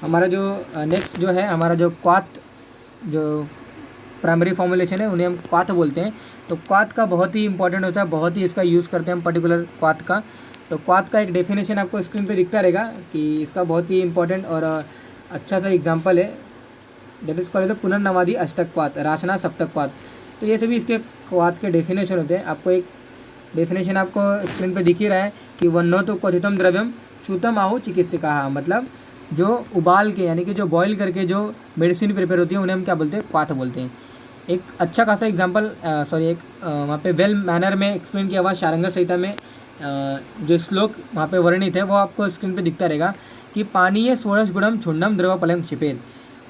हमारा जो नेक्स्ट जो है हमारा जो क्वाथ जो प्राइमरी फॉर्मुलेशन है उन्हें हम क्वाथ बोलते हैं। तो क्वाथ का बहुत ही इंपॉर्टेंट होता है, बहुत ही इसका यूज़ करते हैं हम पर्टिकुलर क्वाथ का। तो क्वाथ का एक डेफिनेशन आपको स्क्रीन पे दिखता रहेगा कि इसका बहुत ही इंपॉर्टेंट और अच्छा सा एग्जांपल है, दैट इज़ कॉल्ड पुनर्नवादी अष्टक क्वाथ, राशना सप्तक क्वाथ। तो ये सभी इसके क्वाथ के डेफिनेशन होते हैं। आपको एक डेफिनेशन आपको स्क्रीन पे दिख ही रहा है कि वन्नो तो क्वथितम द्रव्यम शुतम आहु चिकित्सिका, मतलब जो उबाल के यानी कि जो बॉईल करके जो मेडिसिन प्रिपेयर होती है उन्हें हम क्या बोलते हैं, क्वाथ बोलते हैं। एक अच्छा खासा एग्जांपल एक वहाँ पे वेल मैनर में एक्सप्लेन किया हुआ शारंगर संहिता में जो श्लोक वहाँ पे वर्णित है वो आपको स्क्रीन पे दिखता रहेगा कि पानीय षोडश गुणम छुंडम द्रव पलम क्षिपेद।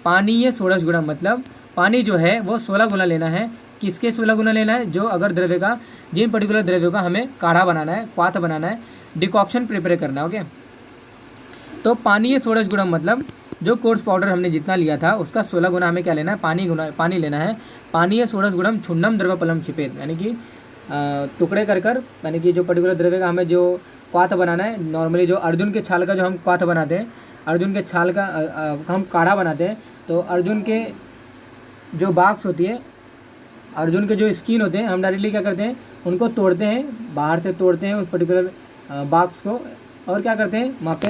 पानीय षोडश गुणम मतलब पानी जो है वो 16 गुना लेना है। किसके 16 गुना लेना है, जो अगर द्रव्य का, जिन पर्टिकुलर द्रव्यों का हमें काढ़ा बनाना है, क्वाथ बनाना है, डिकॉक्शन प्रिपेयर करना है। ओके, तो पानीय षोडश गुणम मतलब जो कोर्स पाउडर हमने जितना लिया था उसका 16 गुना हमें क्या लेना है, पानी लेना है। पानीय षोडश गुणम छुन्नम द्रव पलम क्षिपेद, यानी कि टुकड़े कर कर, यानी कि जो पर्टिकुलर द्रव्य का हमें जो क्वाथ बनाना है, नॉर्मली जो अर्जुन के छाल का जो हम क्वाथ बनाते हैं, अर्जुन के छाल का हम काढ़ा बनाते हैं। तो अर्जुन के जो बाक्स होती है, अर्जुन के जो स्किन होते हैं, हम डायरेक्टली क्या करते हैं, उनको तोड़ते हैं, बाहर से तोड़ते हैं उस पर्टिकुलर बाक्स को, और क्या करते हैं वहाँ पे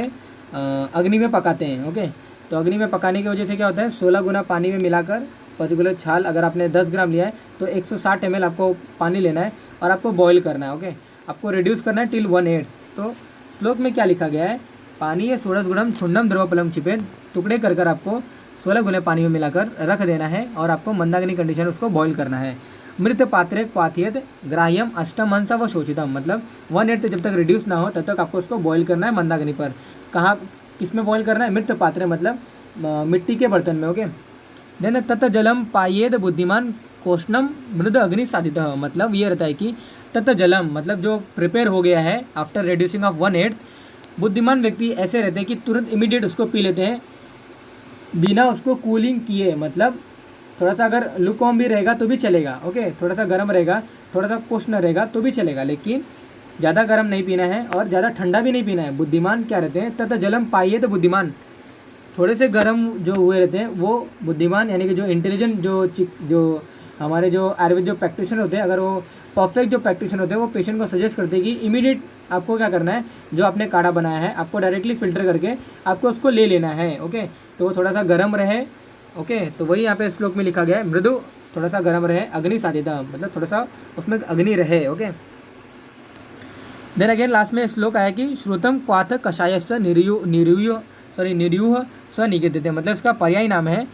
अग्नि में पकाते हैं। ओके, तो अग्नि में पकाने की वजह से क्या होता है, 16 गुना पानी में मिलाकर पर्टिकुलर छाल, अगर आपने 10 ग्राम लिया है तो 160 ml आपको पानी लेना है और आपको बॉईल करना है। ओके, आपको रिड्यूस करना है टिल 1/8। तो श्लोक में क्या लिखा गया है, पानी या षोडश गुणम छुन्नम द्रव पलम क्षिपेद, टुकड़े कर कर आपको 16 गुने पानी में मिलाकर रख देना है और आपको मंदाग्नि कंडीशन उसको बॉईल करना है। मृत पात्रे क्वाथियत ग्राह्यम अष्टम अंश व शोषितम, मतलब 1/8 जब तक रिड्यूस ना हो तब तक आपको उसको बॉईल करना है मंदाग्नि पर। कहाँ, किस में बॉईल करना है, मृत पात्रे मतलब मिट्टी के बर्तन में। ओके, देन तत् जलम पायेद बुद्धिमान कोष्णम मृद अग्नि साधित, मतलब ये रहता है कि तत् जलम मतलब जो प्रिपेयर हो गया है आफ्टर रिड्यूसिंग ऑफ 1/8, बुद्धिमान व्यक्ति ऐसे रहते हैं कि तुरंत इमीडिएट उसको पी लेते हैं बिना उसको कूलिंग किए। मतलब थोड़ा सा अगर लुकवार्म भी रहेगा तो भी चलेगा। ओके, थोड़ा सा गर्म रहेगा, थोड़ा सा कोष्ण रहेगा तो भी चलेगा, लेकिन ज़्यादा गर्म नहीं पीना है और ज़्यादा ठंडा भी नहीं पीना है। बुद्धिमान क्या रहते हैं, तथा जलम पाइए तो बुद्धिमान, थोड़े से गर्म जो हुए रहते हैं वो बुद्धिमान, यानी कि जो इंटेलिजेंट जो हमारे जो आयुर्वेद जो प्रैक्टिशनर होते हैं, अगर वो परफेक्ट जो प्रैक्टिशनर होते हैं वो पेशेंट को सजेस्ट करते हैं कि इमीडिएट आपको क्या करना है, जो आपने काढ़ा बनाया है आपको डायरेक्टली फिल्टर करके आपको उसको ले लेना है। ओके, तो वो थोड़ा सा गर्म रहे। ओके, तो वही यहाँ पे श्लोक में लिखा गया है, मृदु थोड़ा सा गर्म रहे, अग्नि साधिता मतलब थोड़ा सा उसमें अग्नि रहे। ओके, देन अगेन लास्ट में श्लोक आया कि श्रुतम क्वाथ कषायश्च निरयूह स्वनिकेतते, मतलब इसका पर्याय नाम है।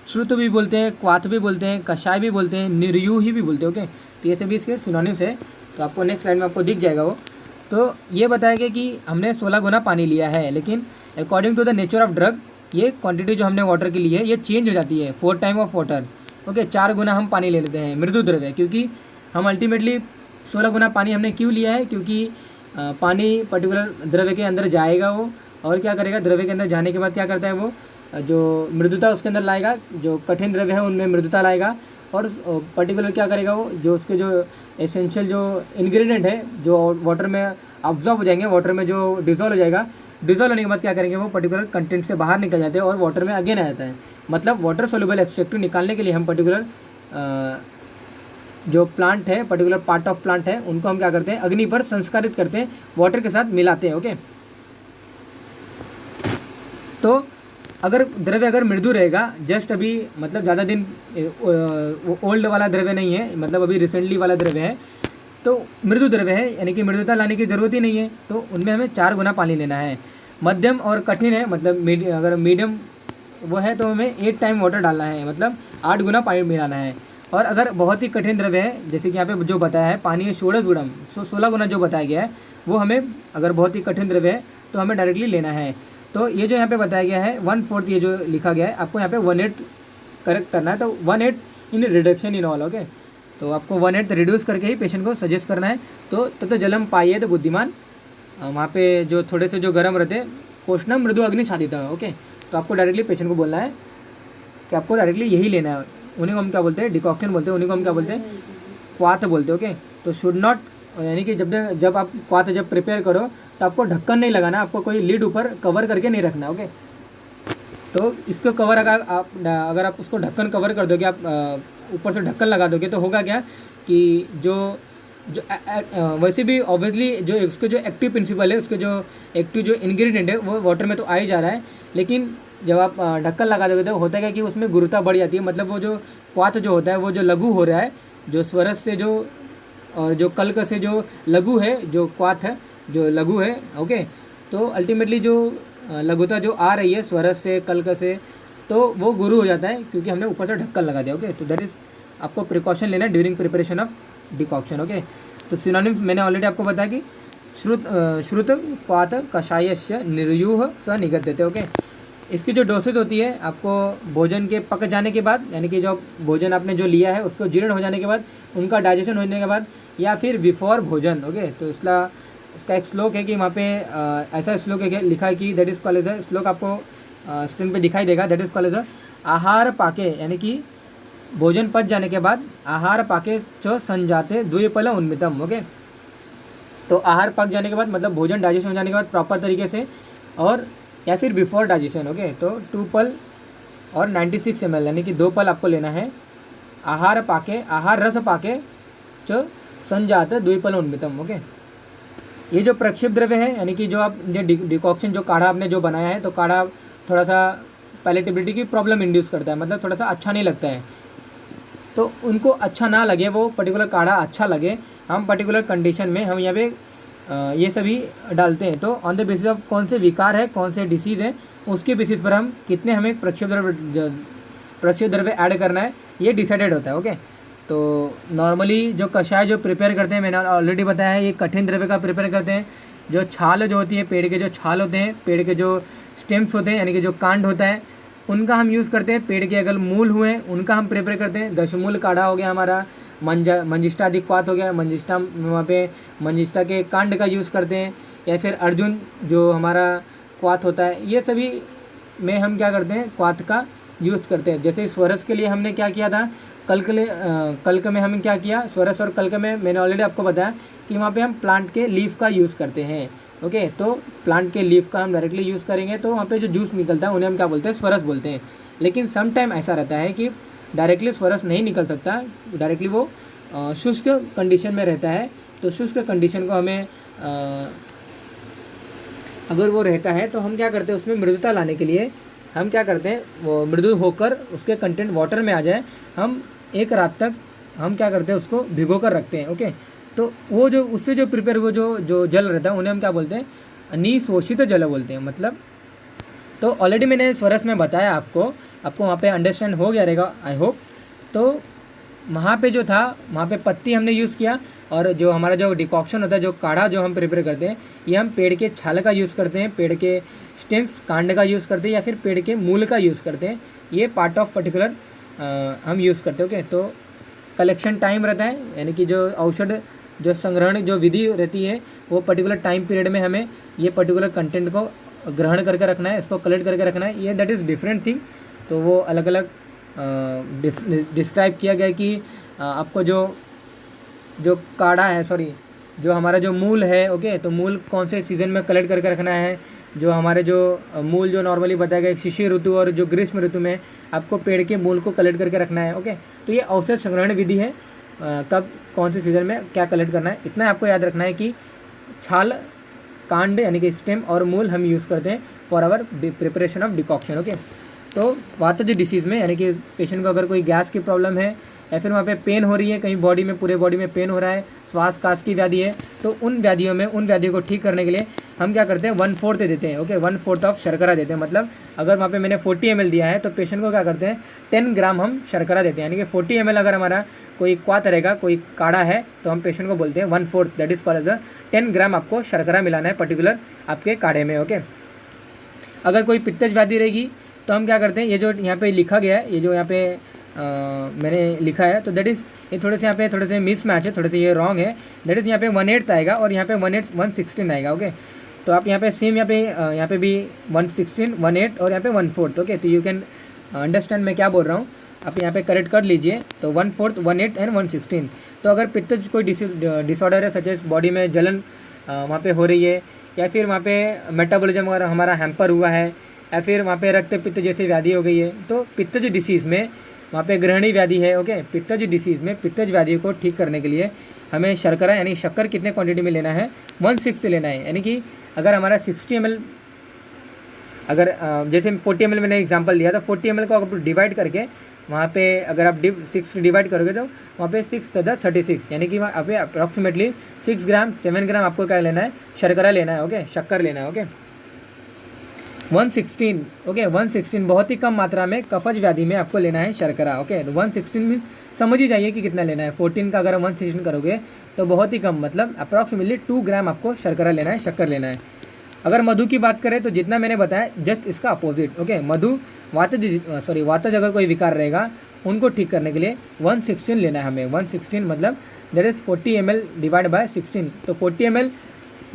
श्रुत भी बोलते हैं, क्वाथ भी बोलते हैं, कषाय भी बोलते हैं, निर्यूही भी बोलते हैं। ओके, तो ये सभी इसके सिनोनिम्स है। तो आपको नेक्स्ट स्लाइड में आपको दिख जाएगा वो। तो ये बताया गया कि हमने 16 गुना पानी लिया है, लेकिन according to the nature of drug ये क्वांटिटी जो हमने वाटर की ली है ये चेंज हो जाती है 4 टाइम ऑफ वाटर। ओके, 4 गुना हम पानी ले लेते हैं मृदु द्रव्य, क्योंकि हम अल्टीमेटली 16 गुना पानी हमने क्यों लिया है, क्योंकि पानी पर्टिकुलर द्रव्य के अंदर जाएगा वो, और क्या करेगा, द्रव्य के अंदर जाने के बाद क्या करता है वो, जो मृदुता उसके अंदर लाएगा, जो कठिन द्रव्य है उनमें मृदुता लाएगा, और पर्टिकुलर क्या करेगा वो, जो उसके जो एसेंशियल जो इंग्रेडिएंट है जो वाटर में अब्जॉर्ब हो जाएंगे, वाटर में जो डिजोल्व हो जाएगा, डिजोल्व होने के बाद क्या करेंगे वो पर्टिकुलर कंटेंट से बाहर निकल जाते हैं और वाटर में अगेन आ जाता है। मतलब वाटर सोल्यूबल एक्सट्रैक्टिव निकालने के लिए हम पर्टिकुलर जो प्लांट है, पर्टिकुलर पार्ट ऑफ प्लांट है, उनको हम क्या करते हैं, अग्नि पर संस्कारित करते हैं, वाटर के साथ मिलाते हैं। ओके, तो अगर द्रव्य अगर मृदु रहेगा, जस्ट अभी मतलब ज़्यादा दिन ओल्ड वाला द्रव्य नहीं है, मतलब अभी रिसेंटली वाला द्रव्य है, तो मृदु द्रव्य है, यानी कि मृदुता लाने की ज़रूरत ही नहीं है, तो उनमें हमें 4 गुना पानी लेना है। मध्यम और कठिन है, मतलब अगर मीडियम वो है तो हमें 8 टाइम वाटर डालना है, मतलब 8 गुना पानी मिलाना है। और अगर बहुत ही कठिन द्रव्य है, जैसे कि यहाँ पे जो बताया है पानी है षोडश गुणम, 16 गुना जो बताया गया है वो हमें, अगर बहुत ही कठिन द्रव्य है तो हमें डायरेक्टली लेना है। तो ये जो यहाँ पे बताया गया है 1/4, ये जो लिखा गया है आपको यहाँ पे 1/8 करेक्ट करना है, तो 1/8 in reduction in all. Okay, तो आपको 1/8 रिड्यूस करके ही पेशेंट को सजेस्ट करना है। तो जलम पाइए तो बुद्धिमान, वहाँ पे जो थोड़े से जो गर्म रहते हैं, कोष्णम मृदु अग्नि साधिता। ओके, तो आपको डायरेक्टली पेशेंट को बोलना है कि आपको डायरेक्टली यही लेना है। उन्हीं को हम क्या बोलते हैं, डिकॉक्शन बोलते हैं, उन्हीं को हम क्या बोलते हैं, क्वाथ बोलते हैं। ओके, तो शुड नॉट, यानी कि जब आप क्वाथ जब प्रिपेयर करो तो आपको ढक्कन नहीं लगाना, आपको कोई लीड ऊपर कवर करके नहीं रखना। ओके, तो इसको कवर अगर आप उसको ढक्कन कवर कर दोगे, आप ऊपर से ढक्कन लगा दोगे, तो होगा क्या कि जो जो वैसे भी ऑब्वियसली जो उसके जो एक्टिव प्रिंसिपल है, उसके जो एक्टिव जो इंग्रेडिएंट है वो वाटर में तो आ ही जा रहा है, लेकिन जब आप ढक्कन लगा दोगे तो होता है क्या कि उसमें गुरुता बढ़ जाती है। मतलब वो जो क्वाथ जो होता है वो जो लघु हो रहा है, जो स्वरस से जो और जो कल्क से जो लघु है, जो क्वाथ है जो लघु है, ओके। तो अल्टीमेटली जो लघुता जो आ रही है स्वरस से कल्क से, तो वो गुरु हो जाता है क्योंकि हमने ऊपर से ढक्कन लगा दिया, ओके। तो दैट इज़ आपको प्रिकॉशन लेना है during preparation of decoction, okay. तो सिनोनिम्स मैंने ऑलरेडी आपको बताया कि श्रुत क्वाथ कषायस्य निर्यूह स निगद्यते, ओके। इसकी जो डोसेज होती है, आपको भोजन के पक जाने के बाद, यानी कि जो भोजन आपने जो लिया है उसको जीर्ण हो जाने के बाद, उनका डाइजेशन होने के बाद, या फिर बिफोर भोजन, ओके। तो इसका एक श्लोक है कि वहाँ पे ऐसा श्लोक है कि लिखा है कि दैट इज़ कॉल्ड एज, श्लोक आपको स्क्रीन पे दिखाई देगा, दैट इज़ कॉल्ड एज आहार पाके, यानी कि भोजन पच जाने के बाद आहार पाके च संजाते द्विपल उन्मितम, ओके। तो आहार पक जाने के बाद मतलब भोजन डाइजेशन हो जाने के बाद प्रॉपर तरीके से, और या फिर बिफोर डाइजेशन, ओके। तो 2 पल और 96 ml, यानी कि 2 पल आपको लेना है। आहार पाके, आहार रस पाके च संजात द्विपल उन्मितम, ओके। ये जो प्रक्षेप द्रव्य है, यानी कि जो आप जो डिकॉक्शन जो काढ़ा आपने जो बनाया है, तो काढ़ा थोड़ा सा पैलेटेबिलिटी की प्रॉब्लम इंड्यूस करता है, मतलब थोड़ा सा अच्छा नहीं लगता है। तो उनको अच्छा ना लगे, वो पर्टिकुलर काढ़ा अच्छा लगे, हम पर्टिकुलर कंडीशन में हम यहाँ पे ये सभी डालते हैं। तो ऑन द बेसिस ऑफ कौन से विकार है, कौन से डिसीज़ है, उसके बेसिस पर हम कितने हमें प्रक्षेप द्रव्य ऐड करना है, ये डिसाइडेड होता है, ओके। तो नॉर्मली जो कषाय जो प्रिपेयर करते हैं, मैंने ऑलरेडी बताया है, ये कठिन द्रव्य का प्रिपेयर करते हैं। जो छाल जो होती है, पेड़ के जो छाल होते हैं, पेड़ के जो स्टेम्स होते हैं, यानी कि जो कांड होता है, उनका हम यूज़ करते हैं। पेड़ के अगर मूल हुए उनका हम प्रिपेयर करते हैं। दशमूल काढ़ा हो गया हमारा, मंजिष्ठा आदि क्वाथ हो गया, मंजिष्ठा वहाँ पे मंजिष्ठा के कांड का यूज़ करते हैं, या फिर अर्जुन जो हमारा क्वाथ होता है, ये सभी में हम क्या करते हैं, क्वाथ का यूज़ करते हैं। जैसे स्वरस के लिए हमने क्या किया था, कल्क में हमें क्या किया, स्वरस और कल्क में मैंने ऑलरेडी आपको बताया कि वहाँ पे हम प्लांट के लीफ का यूज़ करते हैं, ओके। तो प्लांट के लीफ का हम डायरेक्टली यूज़ करेंगे, तो वहाँ पे जो जूस निकलता है उन्हें हम क्या बोलते हैं, स्वरस बोलते हैं। लेकिन सम टाइम ऐसा रहता है कि डायरेक्टली स्वरस नहीं निकल सकता, डायरेक्टली वो शुष्क कंडीशन में रहता है। तो शुष्क कंडीशन को हमें अगर वो रहता है तो हम क्या करते हैं, उसमें मृदुता लाने के लिए हम क्या करते हैं, वो मृदु होकर उसके कंटेंट वाटर में आ जाए, हम 1 रात तक हम क्या करते हैं, उसको भिगो कर रखते हैं, ओके। तो वो जो उससे जो प्रिपेयर वो जो जल रहता है उन्हें हम क्या बोलते हैं, निशोषित जल बोलते हैं, मतलब। तो ऑलरेडी मैंने स्वरस में बताया आपको वहाँ पे अंडरस्टैंड हो गया रहेगा, आई होप। तो वहाँ पे जो था, वहाँ पे पत्ती हमने यूज़ किया, और जो हमारा जो डिकॉक्शन होता है, जो काढ़ा जो हम प्रिपेयर करते हैं, ये हम पेड़ के छाल का यूज़ करते हैं, पेड़ के स्टेम्स कांड का यूज़ करते हैं, या फिर पेड़ के मूल का यूज़ करते हैं। ये पार्ट ऑफ पर्टिकुलर हम यूज़ करते हैं, ओके। तो कलेक्शन टाइम रहता है, यानी कि जो औषध जो संग्रहण जो विधि रहती है, वो पर्टिकुलर टाइम पीरियड में हमें ये पर्टिकुलर कंटेंट को ग्रहण करके रखना है, इसको कलेक्ट करके रखना है, ये दैट इज़ डिफरेंट थिंग। तो वो अलग अलग डिस्क्राइब किया गया कि आपको जो काढ़ा है, सॉरी, जो हमारा जो मूल है, ओके। तो मूल कौन से सीज़न में कलेक्ट करके रखना है, जो हमारे जो मूल जो नॉर्मली बताया गया शिशिर ऋतु और जो ग्रीष्म ऋतु में आपको पेड़ के मूल को कलेक्ट करके रखना है, ओके। तो ये औषध संग्रहण विधि है, कब कौन से सीज़न में क्या कलेक्ट करना है, इतना आपको याद रखना है कि छाल, कांड यानी कि स्टेम और मूल हम यूज़ करते हैं for our preparation of decoction, okay. तो वात जो डिसीज़ में, यानी कि पेशेंट को अगर कोई गैस की प्रॉब्लम है, या फिर वहाँ पे पेन हो रही है, कहीं बॉडी में, पूरे बॉडी में पेन हो रहा है, श्वास काश की व्याधि है, तो उन व्याधियों को ठीक करने के लिए हम क्या करते हैं, 1/4 देते हैं, ओके। 1/4 ऑफ शर्करा देते हैं। मतलब अगर वहाँ पे मैंने 40 ml दिया है, तो पेशेंट को क्या करते हैं, 10 ग्राम हम शर्करा देते हैं, यानी कि 40 ml अगर हमारा कोई क्वाथ रहेगा, कोई काढ़ा है, तो हम पेशेंट को बोलते हैं 1/4, दैट इज़ कॉल्ड एज 10 ग्राम आपको शर्करा मिलाना है पर्टिकुलर आपके काढ़े में, ओके। अगर कोई पित्तज व्याधि रहेगी, तो हम क्या करते हैं, ये जो यहाँ पे लिखा गया है, ये जो यहाँ पे मैंने लिखा है, तो दैट इज़ ये थोड़े से यहाँ पे थोड़े से मिस मैच है, थोड़े से ये रॉन्ग है। दैट इज़ यहाँ पे 1/8 आएगा, और यहाँ पे 1/16 आएगा, ओके। तो आप यहाँ पे सेम यहाँ पे भी 1/16, 1/8 और यहाँ पे 1/4, ओके। तो यू कैन अंडरस्टैंड मैं क्या बोल रहा हूँ, आप यहाँ पे करेक्ट कर लीजिए। तो 1/4, 1/8 एंड 1/16। तो अगर पित्तज कोई डिसऑर्डर है, सच एज बॉडी में जलन वहाँ पे हो रही है, या फिर वहाँ पे मेटाबॉलिज्म अगर हमारा हैम्पर हुआ है, या फिर वहाँ पे रक्त पित्त जैसी व्याधि हो गई है, तो पित्तज डिसीज़ में वहाँ पे ग्रहणी व्याधि है, ओके, पित्तज डिसीज़ में पित्तज व्याधि को ठीक करने के लिए हमें शर्करा यानी शक्कर कितने क्वांटिटी में लेना है, 1/6 से लेना है। यानी कि अगर हमारा 60 ml, अगर जैसे 40 ml मैंने एग्जांपल दिया था, 40 ml को अगर डिवाइड करके वहाँ पे अगर आप 6 डिवाइड करोगे तो वहाँ पे 6 × 36, यानी कि वहाँ पे अप्रॉक्सीमेटली 6 ग्राम 7 ग्राम आपको क्या लेना है, शर्करा लेना है, ओके, शक्कर लेना है, ओके। 116, ओके, 116 बहुत ही कम मात्रा में कफज व्याधि में आपको लेना है शर्करा, ओके। तो 116 मीन समझ ही जाइए कि कितना लेना है। 14 का अगर 116 करोगे तो बहुत ही कम, मतलब अप्रॉक्सीमेटली 2 ग्राम आपको शर्करा लेना है, शक्कर लेना है। अगर मधु की बात करें तो जितना मैंने बताया जस्ट इसका अपोजिट, ओके। मधु वातज अगर कोई विकार रहेगा उनको ठीक करने के लिए 116 लेना है हमें। 116 मतलब that is 40 ml divide by 16। तो 40 ml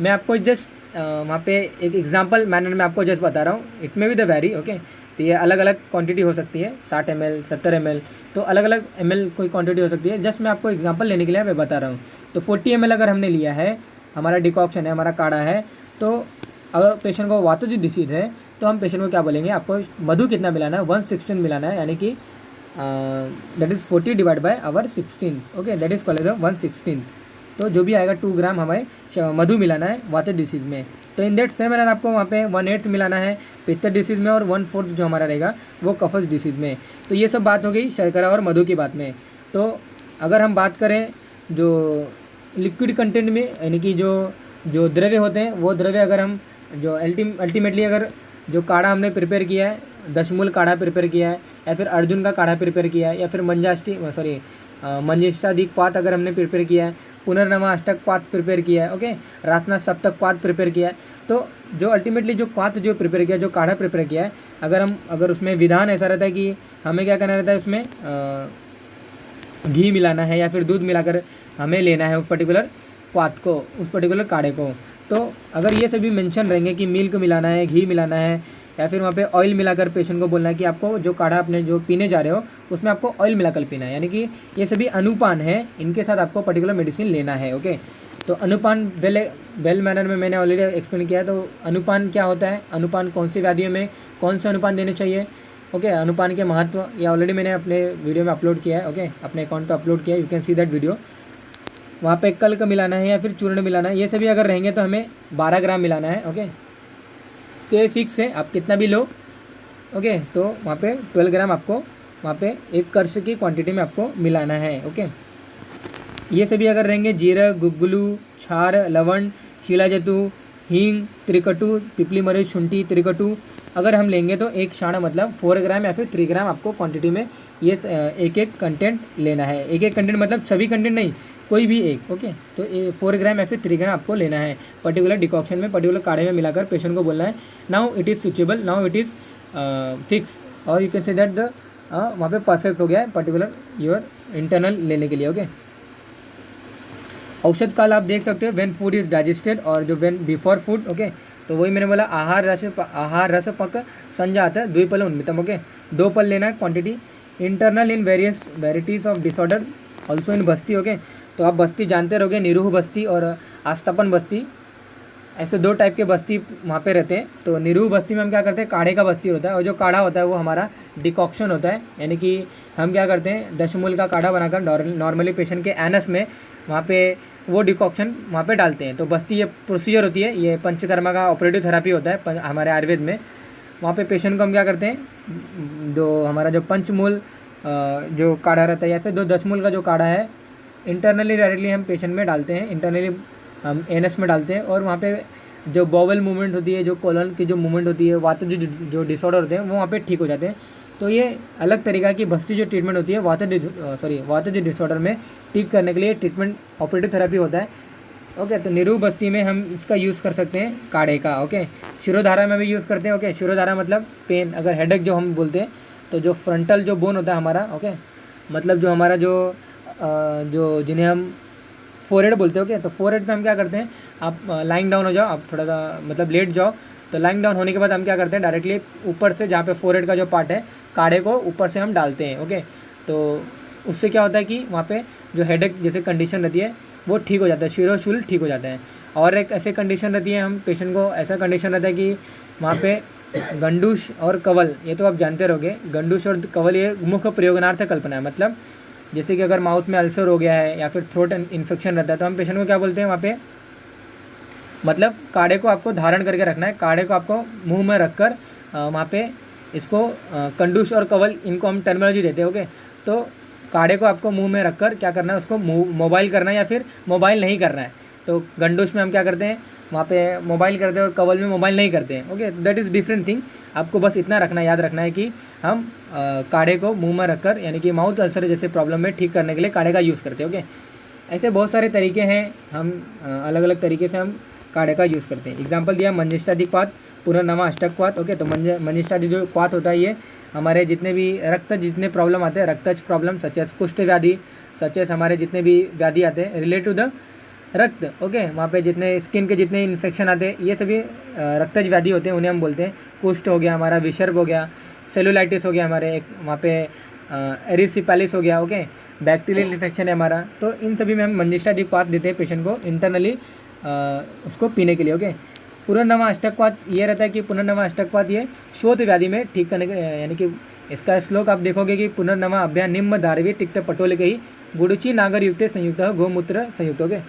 मैं आपको जस्ट वहाँ पे एक एग्जांपल मैनर में आपको जस्ट बता रहा हूँ, it may be the very, okay. तो ये अलग अलग क्वांटिटी हो सकती है, 60 ml 70 ml, तो अलग अलग ml कोई क्वांटिटी हो सकती है। जस्ट मैं आपको एग्जांपल लेने के लिए मैं बता रहा हूँ। तो 40 ml अगर हमने लिया है, हमारा डिकॉक्शन है, हमारा काढ़ा है, तो अगर पेशेंट को वातज डिसीज है तो हम पेशेंट को क्या बोलेंगे, आपको मधु कितना मिलाना है, 116 मिलाना है, यानी कि that is 40 divide by our 16, okay, that is called as 116। तो जो भी आएगा 2 ग्राम हमें मधु मिलाना है वातज डिसीज़ में। तो इन दैट सेम मैनर आपको वहाँ पे 1/8 मिलाना है पित्त डिसीज़ में, और 1/4 जो हमारा रहेगा वो कफज डिसीज़ में। तो ये सब बात हो गई शर्करा और मधु की बात में। तो अगर हम बात करें जो लिक्विड कंटेंट में, यानी कि जो द्रव्य होते हैं, वो द्रव्य अगर हम जो अल्टीमेटली अगर जो काढ़ा हमने प्रिपेयर किया है, दशमूल काढ़ा प्रिपेयर किया है, या फिर अर्जुन का काढ़ा प्रिपेयर किया है, या फिर मंजिष्ठादि क्वाथ अगर हमने प्रिपेयर किया है, पुनर्नमा अष्टक क्वाथ प्रिपेयर किया है, ओके, रासना सप्तक क्वाथ प्रिपेयर किया है, तो जो अल्टीमेटली जो क्वाथ जो प्रिपेयर किया, जो काढ़ा प्रिपेयर किया है, अगर उसमें विधान ऐसा रहता है कि हमें क्या करना रहता है, उसमें घी मिलाना है या फिर दूध मिलाकर हमें लेना है उस पर्टिकुलर क्वाथ को, उस पर्टिकुलर काढ़े को। तो अगर ये सभी मेंशन रहेंगे कि मिल्क मिलाना है, घी मिलाना है, या फिर वहाँ पे ऑयल मिलाकर पेशेंट को बोलना है कि आपको जो काढ़ा अपने जो पीने जा रहे हो उसमें आपको ऑयल मिलाकर पीना है, यानी कि ये सभी अनुपान है, इनके साथ आपको पर्टिकुलर मेडिसिन लेना है, ओके। तो अनुपान वेल मैनर में मैंने ऑलरेडी एक्सप्लेन किया है। तो अनुपान क्या होता है, अनुपान कौन सी व्याधियों में कौन से अनुपान देने चाहिए, ओके, अनुपान के महत्व ये ऑलरेडी मैंने अपने वीडियो में अपलोड किया है, ओके, अपने अकाउंट पर अपलोड किया है, you can see that video. वहाँ पे कल्क मिलाना है या फिर चूर्ण मिलाना है, ये सभी अगर रहेंगे तो हमें 12 ग्राम मिलाना है, ओके। तो ये फिक्स है, आप कितना भी लो, ओके। तो वहाँ पे 12 ग्राम आपको वहाँ पे एक कर्श की क्वांटिटी में आपको मिलाना है, ओके। ये सभी अगर रहेंगे जीरा, गुग्गुलू, छार, लवण, शिलाजतु, हींग, त्रिकटु, पिपली मरीच, शुंठी, त्रिकटु अगर हम लेंगे तो एक शाण मतलब 4 ग्राम या फिर 3 ग्राम आपको क्वांटिटी में ये एक कंटेंट लेना है। एक कंटेंट मतलब सभी कंटेंट नहीं, कोई भी एक, ओके। तो 4 ग्राम या फिर 3 ग्राम आपको लेना है पर्टिकुलर डिकॉक्शन में, पर्टिकुलर काढ़े में मिलाकर पेशेंट को बोलना है now it is switchable, now it is fix, और you can say that the वहाँ पे परफेक्ट हो गया है पर्टिकुलर योर इंटरनल लेने के लिए, ओके। औषध काल आप देख सकते हो व्हेन फूड इज डाइजेस्टेड और जो व्हेन बिफोर फूड, ओके। तो वही मैंने बोला आहार रस पक संजात द्विपल उन्मितम, ओके। 2 पल लेना है quantity. Internal in various varieties of disorder also in Basti, okay. तो आप बस्ती जानते रहोगे, निरूह बस्ती और आस्थापन बस्ती, ऐसे 2 टाइप के बस्ती वहाँ पे रहते हैं। तो निरूह बस्ती में हम क्या करते हैं, काढ़े का बस्ती होता है, और जो काढ़ा होता है वो हमारा डिकॉक्शन होता है, यानी कि हम क्या करते हैं दशमूल का काढ़ा बनाकर नॉर्मली पेशेंट के एनस में वहाँ पे वो डिकॉक्शन वहाँ पे डालते हैं। तो बस्ती ये प्रोसीजर होती है, ये पंचकर्मा का ऑपरेटिव थेरापी होता है हमारे आयुर्वेद में। वहाँ पे पेशेंट को हम क्या करते हैं, जो हमारा जो पंचमूल जो काढ़ा रहता है या फिर 2 दशमूल का जो काढ़ा है, इंटरनली डायरेक्टली हम पेशेंट में डालते हैं, इंटरनली हम एनएस में डालते हैं, और वहाँ पे जो बॉवल मूवमेंट होती है, जो कोलन की जो मूवमेंट होती है, वात जो डिसऑर्डर होते हैं वो वहाँ पे ठीक हो जाते हैं। तो ये अलग तरीका की बस्ती जो ट्रीटमेंट होती है वात डिसऑर्डर में ठीक करने के लिए ट्रीटमेंट ऑपरेटिव थेरेपी होता है, ओके। तो निरूह बस्ती में हम इसका यूज़ कर सकते हैं काढ़े का, ओके। शिरोधारा में भी यूज़ करते हैं, ओके। शिरोधारा मतलब पेन, अगर हेडेक जो हम बोलते हैं, तो जो फ्रंटल जो बोन होता है हमारा, ओके, मतलब जो हमारा जो जिन्हें हम फोरहेड बोलते हैं, ओके। तो फोरहेड पे हम क्या करते हैं, आप लाइंग डाउन हो जाओ, आप थोड़ा सा मतलब लेट जाओ, तो लाइंग डाउन होने के बाद हम क्या करते हैं डायरेक्टली ऊपर से जहाँ पे फोरहेड का जो पार्ट है काढ़े को ऊपर से हम डालते हैं, ओके। तो उससे क्या होता है कि वहाँ पे जो हेडेक जैसे कंडीशन रहती है वो ठीक हो जाता है, शिरोशूल ठीक हो जाता है। और एक ऐसे कंडीशन रहती है, हम पेशेंट को ऐसा कंडीशन रहता है कि वहाँ पे गंडूश और कवल, ये तो आप जानते रहोगे। गंडूश और कवल ये मुख्य प्रयोगनार्थ कल्पना है। मतलब जैसे कि अगर माउथ में अल्सर हो गया है या फिर थ्रोट इन्फेक्शन रहता है, तो हम पेशेंट को क्या बोलते हैं वहाँ पे, मतलब काढ़े को आपको धारण करके रखना है। काढ़े को आपको मुंह में रखकर वहाँ पे इसको कंडूश और कवल, इनको हम टर्मिनोलॉजी देते हैं। ओके, तो काढ़े को आपको मुंह में रखकर क्या करना है, उसको मोबाइल करना है या फिर मोबाइल नहीं करना है। तो गंडूश में हम क्या करते हैं, वहाँ पे मोबाइल करते हैं, और कवल में मोबाइल नहीं करते हैं। Okay, that is different thing. आपको बस इतना रखना, याद रखना है कि हम काढ़े को मुंह में रखकर, यानी कि माउथ अल्सर जैसे प्रॉब्लम में ठीक करने के लिए काढ़े का यूज़ करते हैं। ओके, ऐसे बहुत सारे तरीके हैं, हम अलग अलग तरीके से हम काढ़े का यूज़ करते हैं। एग्जाम्पल दिया मंजिष्ठादि क्वाथ, पुनर्नवा अष्टक क्वाथ। ओके, तो मंजिष्ठादि जो क्वाथ होता है, ये हमारे जितने भी जितने प्रॉब्लम आते हैं, रक्तज प्रॉब्लम सच एज कुष्ठ व्याधि, सच एज हमारे जितने भी व्याधि आते हैं रिलेटेड टू द रक्त। ओके, वहाँ पे जितने स्किन के जितने इन्फेक्शन आते हैं, ये सभी रक्तज व्याधि होते हैं, उन्हें हम बोलते हैं। कुष्ठ हो गया हमारा, विसर्प हो गया, सेलुलाइटिस हो गया हमारे, एक वहाँ पे एरिसिपेलिस हो गया। ओके, बैक्टीरियल इन्फेक्शन है हमारा। तो इन सभी में हम मंजिष्ठादि क्वाथ देते हैं पेशेंट को इंटरनली उसको पीने के लिए। ओके, पुनर्नवा अष्टकवात ये रहता है कि पुनर्नवा अष्टकवात ये शोथ व्याधि में ठीक करने के, यानी कि इसका श्लोक आप देखोगे कि पुनर्नवा अभ्या निम्न धारवी तिक्त पटोल के ही गुड़ुची नागर युक्त संयुक्त गोमूत्र संयुक्त। हो गए,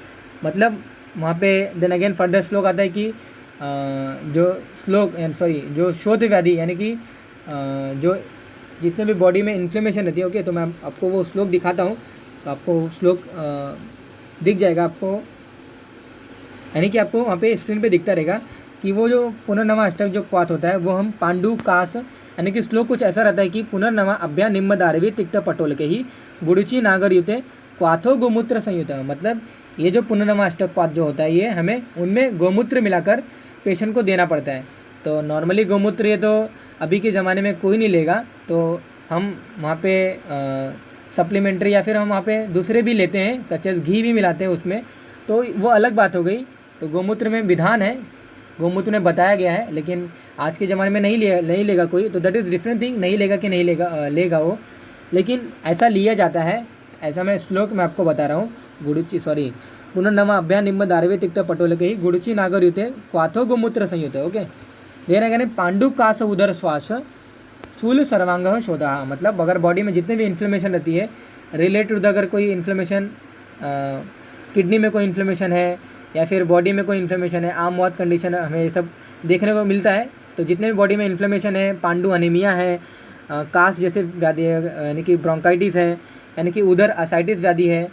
मतलब वहाँ पे देन अगेन फर्दर श्लोक आता है कि जो शोथ व्याधि, यानी कि जो जितने भी बॉडी में इन्फ्लेमेशन रहती है। ओके, तो मैं आपको वो श्लोक दिखाता हूँ, तो आपको श्लोक दिख जाएगा आपको, यानी कि आपको वहाँ पे स्क्रीन पे दिखता रहेगा कि वो जो पुनर्नवा अष्टक जो क्वाथ होता है, वो हम पांडु कास, यानी कि श्लोक कुछ ऐसा रहता है कि पुनर्नवा अभ्या निम्न दारवी तिक्त पटोल के ही गुड़ुची नागर युते क्वाथो गोमूत्र संयुक्त। मतलब ये जो पुनर्नवा अष्टक क्वाथ जो होता है, ये हमें उनमें गोमूत्र मिलाकर पेशेंट को देना पड़ता है। तो नॉर्मली गोमूत्र ये तो अभी के ज़माने में कोई नहीं लेगा, तो हम वहाँ पे सप्लीमेंट्री या फिर हम वहाँ पे दूसरे भी लेते हैं, सच एज घी भी मिलाते हैं उसमें, तो वो अलग बात हो गई। तो गोमूत्र में विधान है, गोमूत्र में बताया गया है, लेकिन आज के ज़माने में नहीं लेगा कोई, तो दैट इज़ डिफरेंट थिंग। नहीं लेगा कि नहीं लेगा वो, लेकिन ऐसा लिया जाता है। ऐसा मैं श्लोक में आपको बता रहा हूँ। पुनर्नवा अभ्या निम्न दारवे तिक्त पटोल के ही गुड़ुची नागर युते क्वाथो गोमूत्र संयुक्त। ओके, देना कहने पांडु कास उदर श्वास स्थूल सर्वांग शोधा। मतलब अगर बॉडी में जितने भी इन्फ्लेमेशन रहती है रिलेटेड, अगर कोई इन्फ्लेमेशन किडनी में कोई इन्फ्लेमेशन है या फिर बॉडी में कोई इन्फ्लेमेशन है, आम मौत कंडीशन हमें ये सब देखने को मिलता है। तो जितने भी बॉडी में इन्फ्लेमेशन है, पांडु अनीमिया है, कास जैसे व्याधि है, यानी कि ब्रोंकाइटिस है, यानी कि उधर असाइटिस व्याधि है,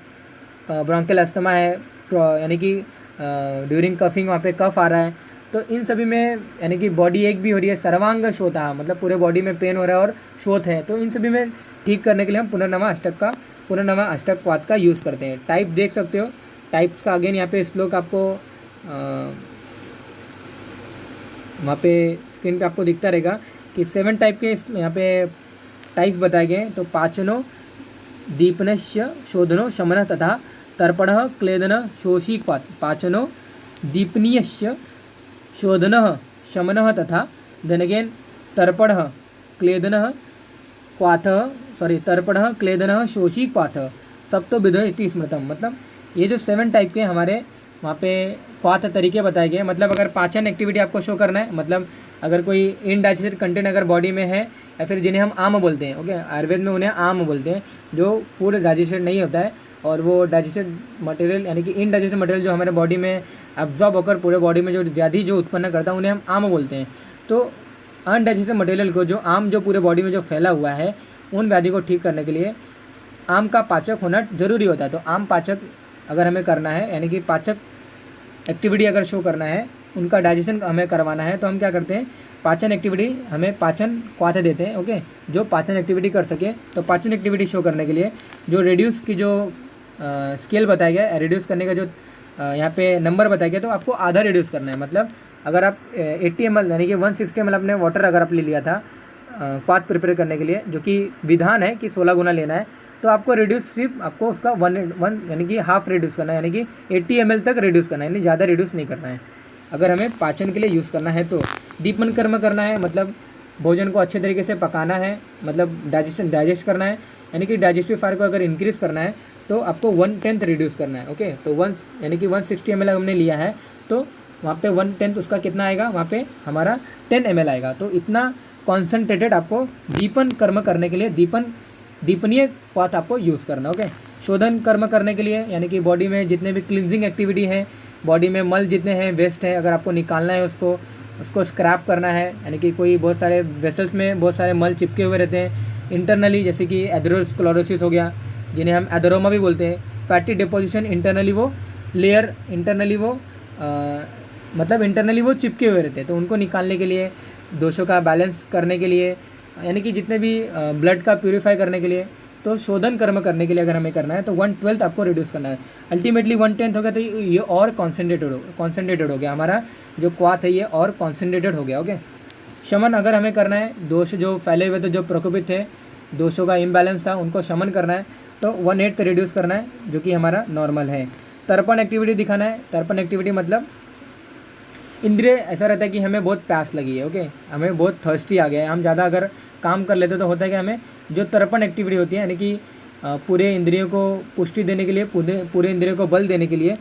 ब्रोंकियल अस्थमा है, यानी कि ड्यूरिंग कफिंग वहाँ पे कफ आ रहा है, तो इन सभी में यानी कि बॉडी एक भी हो रही है, सर्वांग शोथा, मतलब पूरे बॉडी में पेन हो रहा है और शोथ है, तो इन सभी में ठीक करने के लिए हम पुनर्नवा अष्टक क्वाथ का यूज़ करते हैं। टाइप देख सकते हो, टाइप्स का अगेन यहाँ पे श्लोक आपको वहाँ पे स्क्रीन पे आपको दिखता रहेगा कि 7 टाइप के यहाँ पे टाइप्स बताए गए हैं। तो पाचनो दीपनस्य शोधनो शमन तथा तर्पण क्लेदन शोषी क्वाथ। पाचनो दीपनीयस्य शोधन शमन तथा देन अगेन तर्पण क्लेदन क्वाथ, तर्पण क्लेदन शोषी क्वाथ सप्तो विध इति स्मृतम। मतलब ये जो 7 टाइप के हमारे वहाँ पे क्वाथ तरीके बताए गए। मतलब अगर पाचन एक्टिविटी आपको शो करना है, मतलब अगर कोई इनडाइजेस्टेड कंटेंट अगर बॉडी में है, या फिर जिन्हें हम आम बोलते हैं, ओके, आयुर्वेद में उन्हें आम बोलते हैं, जो फूड डाइजेस्टेड नहीं होता है और वो डाइजेस्टेड मटेरियल, यानी कि इनडाइजेस्टेड मटेरियल जो हमारे बॉडी में एब्जॉर्ब होकर पूरे बॉडी में जो व्याधि जो उत्पन्न करता है, उन्हें हम आम बोलते हैं। तो अनडाइजेस्टेड मटेरियल को जो पूरे बॉडी में जो फैला हुआ है, उन व्याधि को ठीक करने के लिए आम का पाचक होना जरूरी होता है। तो आम पाचक अगर हमें करना है, यानी कि पाचक एक्टिविटी अगर शो करना है, उनका डाइजेशन हमें करवाना है, तो हम क्या करते हैं, पाचन एक्टिविटी हमें पाचन क्वाथ देते हैं। ओके, जो पाचन एक्टिविटी कर सके। तो पाचन एक्टिविटी शो करने के लिए जो रेड्यूस की जो स्केल बताया गया है, रिड्यूस करने का जो यहाँ पे नंबर बताया गया, तो आपको आधा रिड्यूस करना है। मतलब अगर आप 80 ml यानी कि 160 ml अपने वाटर अगर आप ले लिया था क्वाथ प्रिपेयर करने के लिए, जो कि विधान है कि 16 गुना लेना है, तो आपको रिड्यूस सिर्फ आपको उसका वन यानी कि हाफ रिड्यूस करना है, यानी कि 80 ml तक रिड्यूस करना है, यानी ज़्यादा रिड्यूस नहीं करना है अगर हमें पाचन के लिए यूज़ करना है। तो दीपन कर्म करना है, मतलब भोजन को अच्छे तरीके से पकाना है, मतलब डाइजेस्ट करना है, यानी कि डाइजेस्टिव फायर को अगर इंक्रीज़ करना है तो आपको 1/10 रिड्यूस करना है। ओके, तो 1 यानी कि 160 ml हमने लिया है, तो वहाँ पे 1/10 उसका कितना आएगा, वहाँ पे हमारा 10 ml आएगा। तो इतना कॉन्सेंट्रेटेड आपको दीपन कर्म करने के लिए, दीपनीय क्वाथ आपको यूज़ करना। ओके, शोधन कर्म करने के लिए यानी कि बॉडी में जितने भी क्लिनजिंग एक्टिविटी है, बॉडी में मल जितने हैं, वेस्ट है, अगर आपको निकालना है उसको स्क्रैप करना है, यानी कि कोई बहुत सारे वेसल्स में बहुत सारे मल चिपके हुए रहते हैं इंटरनली, जैसे कि एथेरोस्क्लेरोसिस हो गया, जिन्हें हम एथेरोमा भी बोलते हैं। फैटी डिपोजिशन, इंटरनली वो लेयर, इंटरनली वो मतलब इंटरनली वो चिपके हुए रहते हैं, तो उनको निकालने के लिए, दोषों का बैलेंस करने के लिए, यानी कि जितने भी ब्लड का प्यूरिफाई करने के लिए, तो शोधन कर्म करने के लिए अगर हमें करना है तो 1/12 आपको रिड्यूस करना है। अल्टीमेटली 1/10 हो गया, तो ये और कॉन्सेंट्रेटेड हो गया, हमारा जो क्वाथ है ये और कॉन्सेंट्रेटेड हो गया। ओके, शमन अगर हमें करना है, दोष जो फैले हुए थे, जो प्रकोपित थे, दोषों का इम्बैलेंस था, उनको शमन करना है तो 1/8 रिड्यूस करना है, जो कि हमारा नॉर्मल है। तर्पण एक्टिविटी दिखाना है। तर्पण एक्टिविटी मतलब इंद्रिय, ऐसा रहता है कि हमें बहुत प्यास लगी है, ओके, हमें बहुत थर्स्टी आ गया है, हम ज़्यादा अगर काम कर लेते तो होता है कि हमें जो तर्पण एक्टिविटी होती है, यानी कि पूरे इंद्रियों को पुष्टि देने के लिए, पूरे इंद्रियों को बल देने के लिए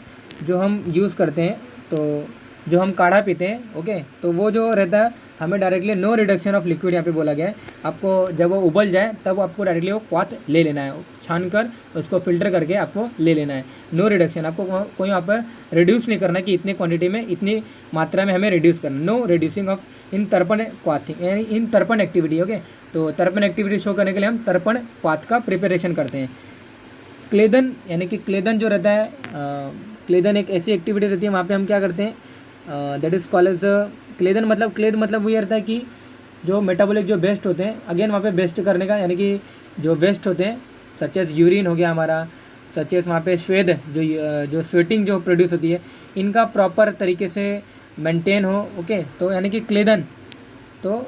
जो हम यूज़ करते हैं, तो जो हम काढ़ा पीते हैं, ओके, तो वो जो रहता है हमें directly no reduction of liquid यहाँ पे बोला गया है। आपको जब वो उबल जाए तब आपको डायरेक्टली वो क्वाथ ले लेना है, छान कर उसको फिल्टर करके आपको ले लेना है। नो रिडक्शन, आपको कोई यहाँ पर रिड्यूस नहीं करना कि इतने क्वांटिटी में, इतनी मात्रा में हमें रिड्यूस करना। नो रिड्यूसिंग ऑफ इन तर्पण क्वाथिंग, यानी इन तर्पण एक्टिविटी। ओके, तो तर्पण एक्टिविटी शो करने के लिए हम तर्पण क्वाथ का प्रिपरेशन करते हैं। क्लेदन, यानी कि क्लेदन जो रहता है, क्लेदन एक ऐसी एक्टिविटी रहती है, वहाँ पे हम क्या करते हैं, दैट इज़ कॉल्ड एज क्लेदन। मतलब क्लेद मतलब वो ये रहता है कि जो मेटाबॉलिक जो वेस्ट होते हैं, अगेन वहाँ पे वेस्ट करने का, यानी कि जो वेस्ट होते हैं सच एज यूरिन हो गया हमारा, सच एज वहाँ पे स्वेद, जो स्वेटिंग जो प्रोड्यूस होती है, इनका प्रॉपर तरीके से मेंटेन हो। ओके, तो यानी कि क्लेदन, तो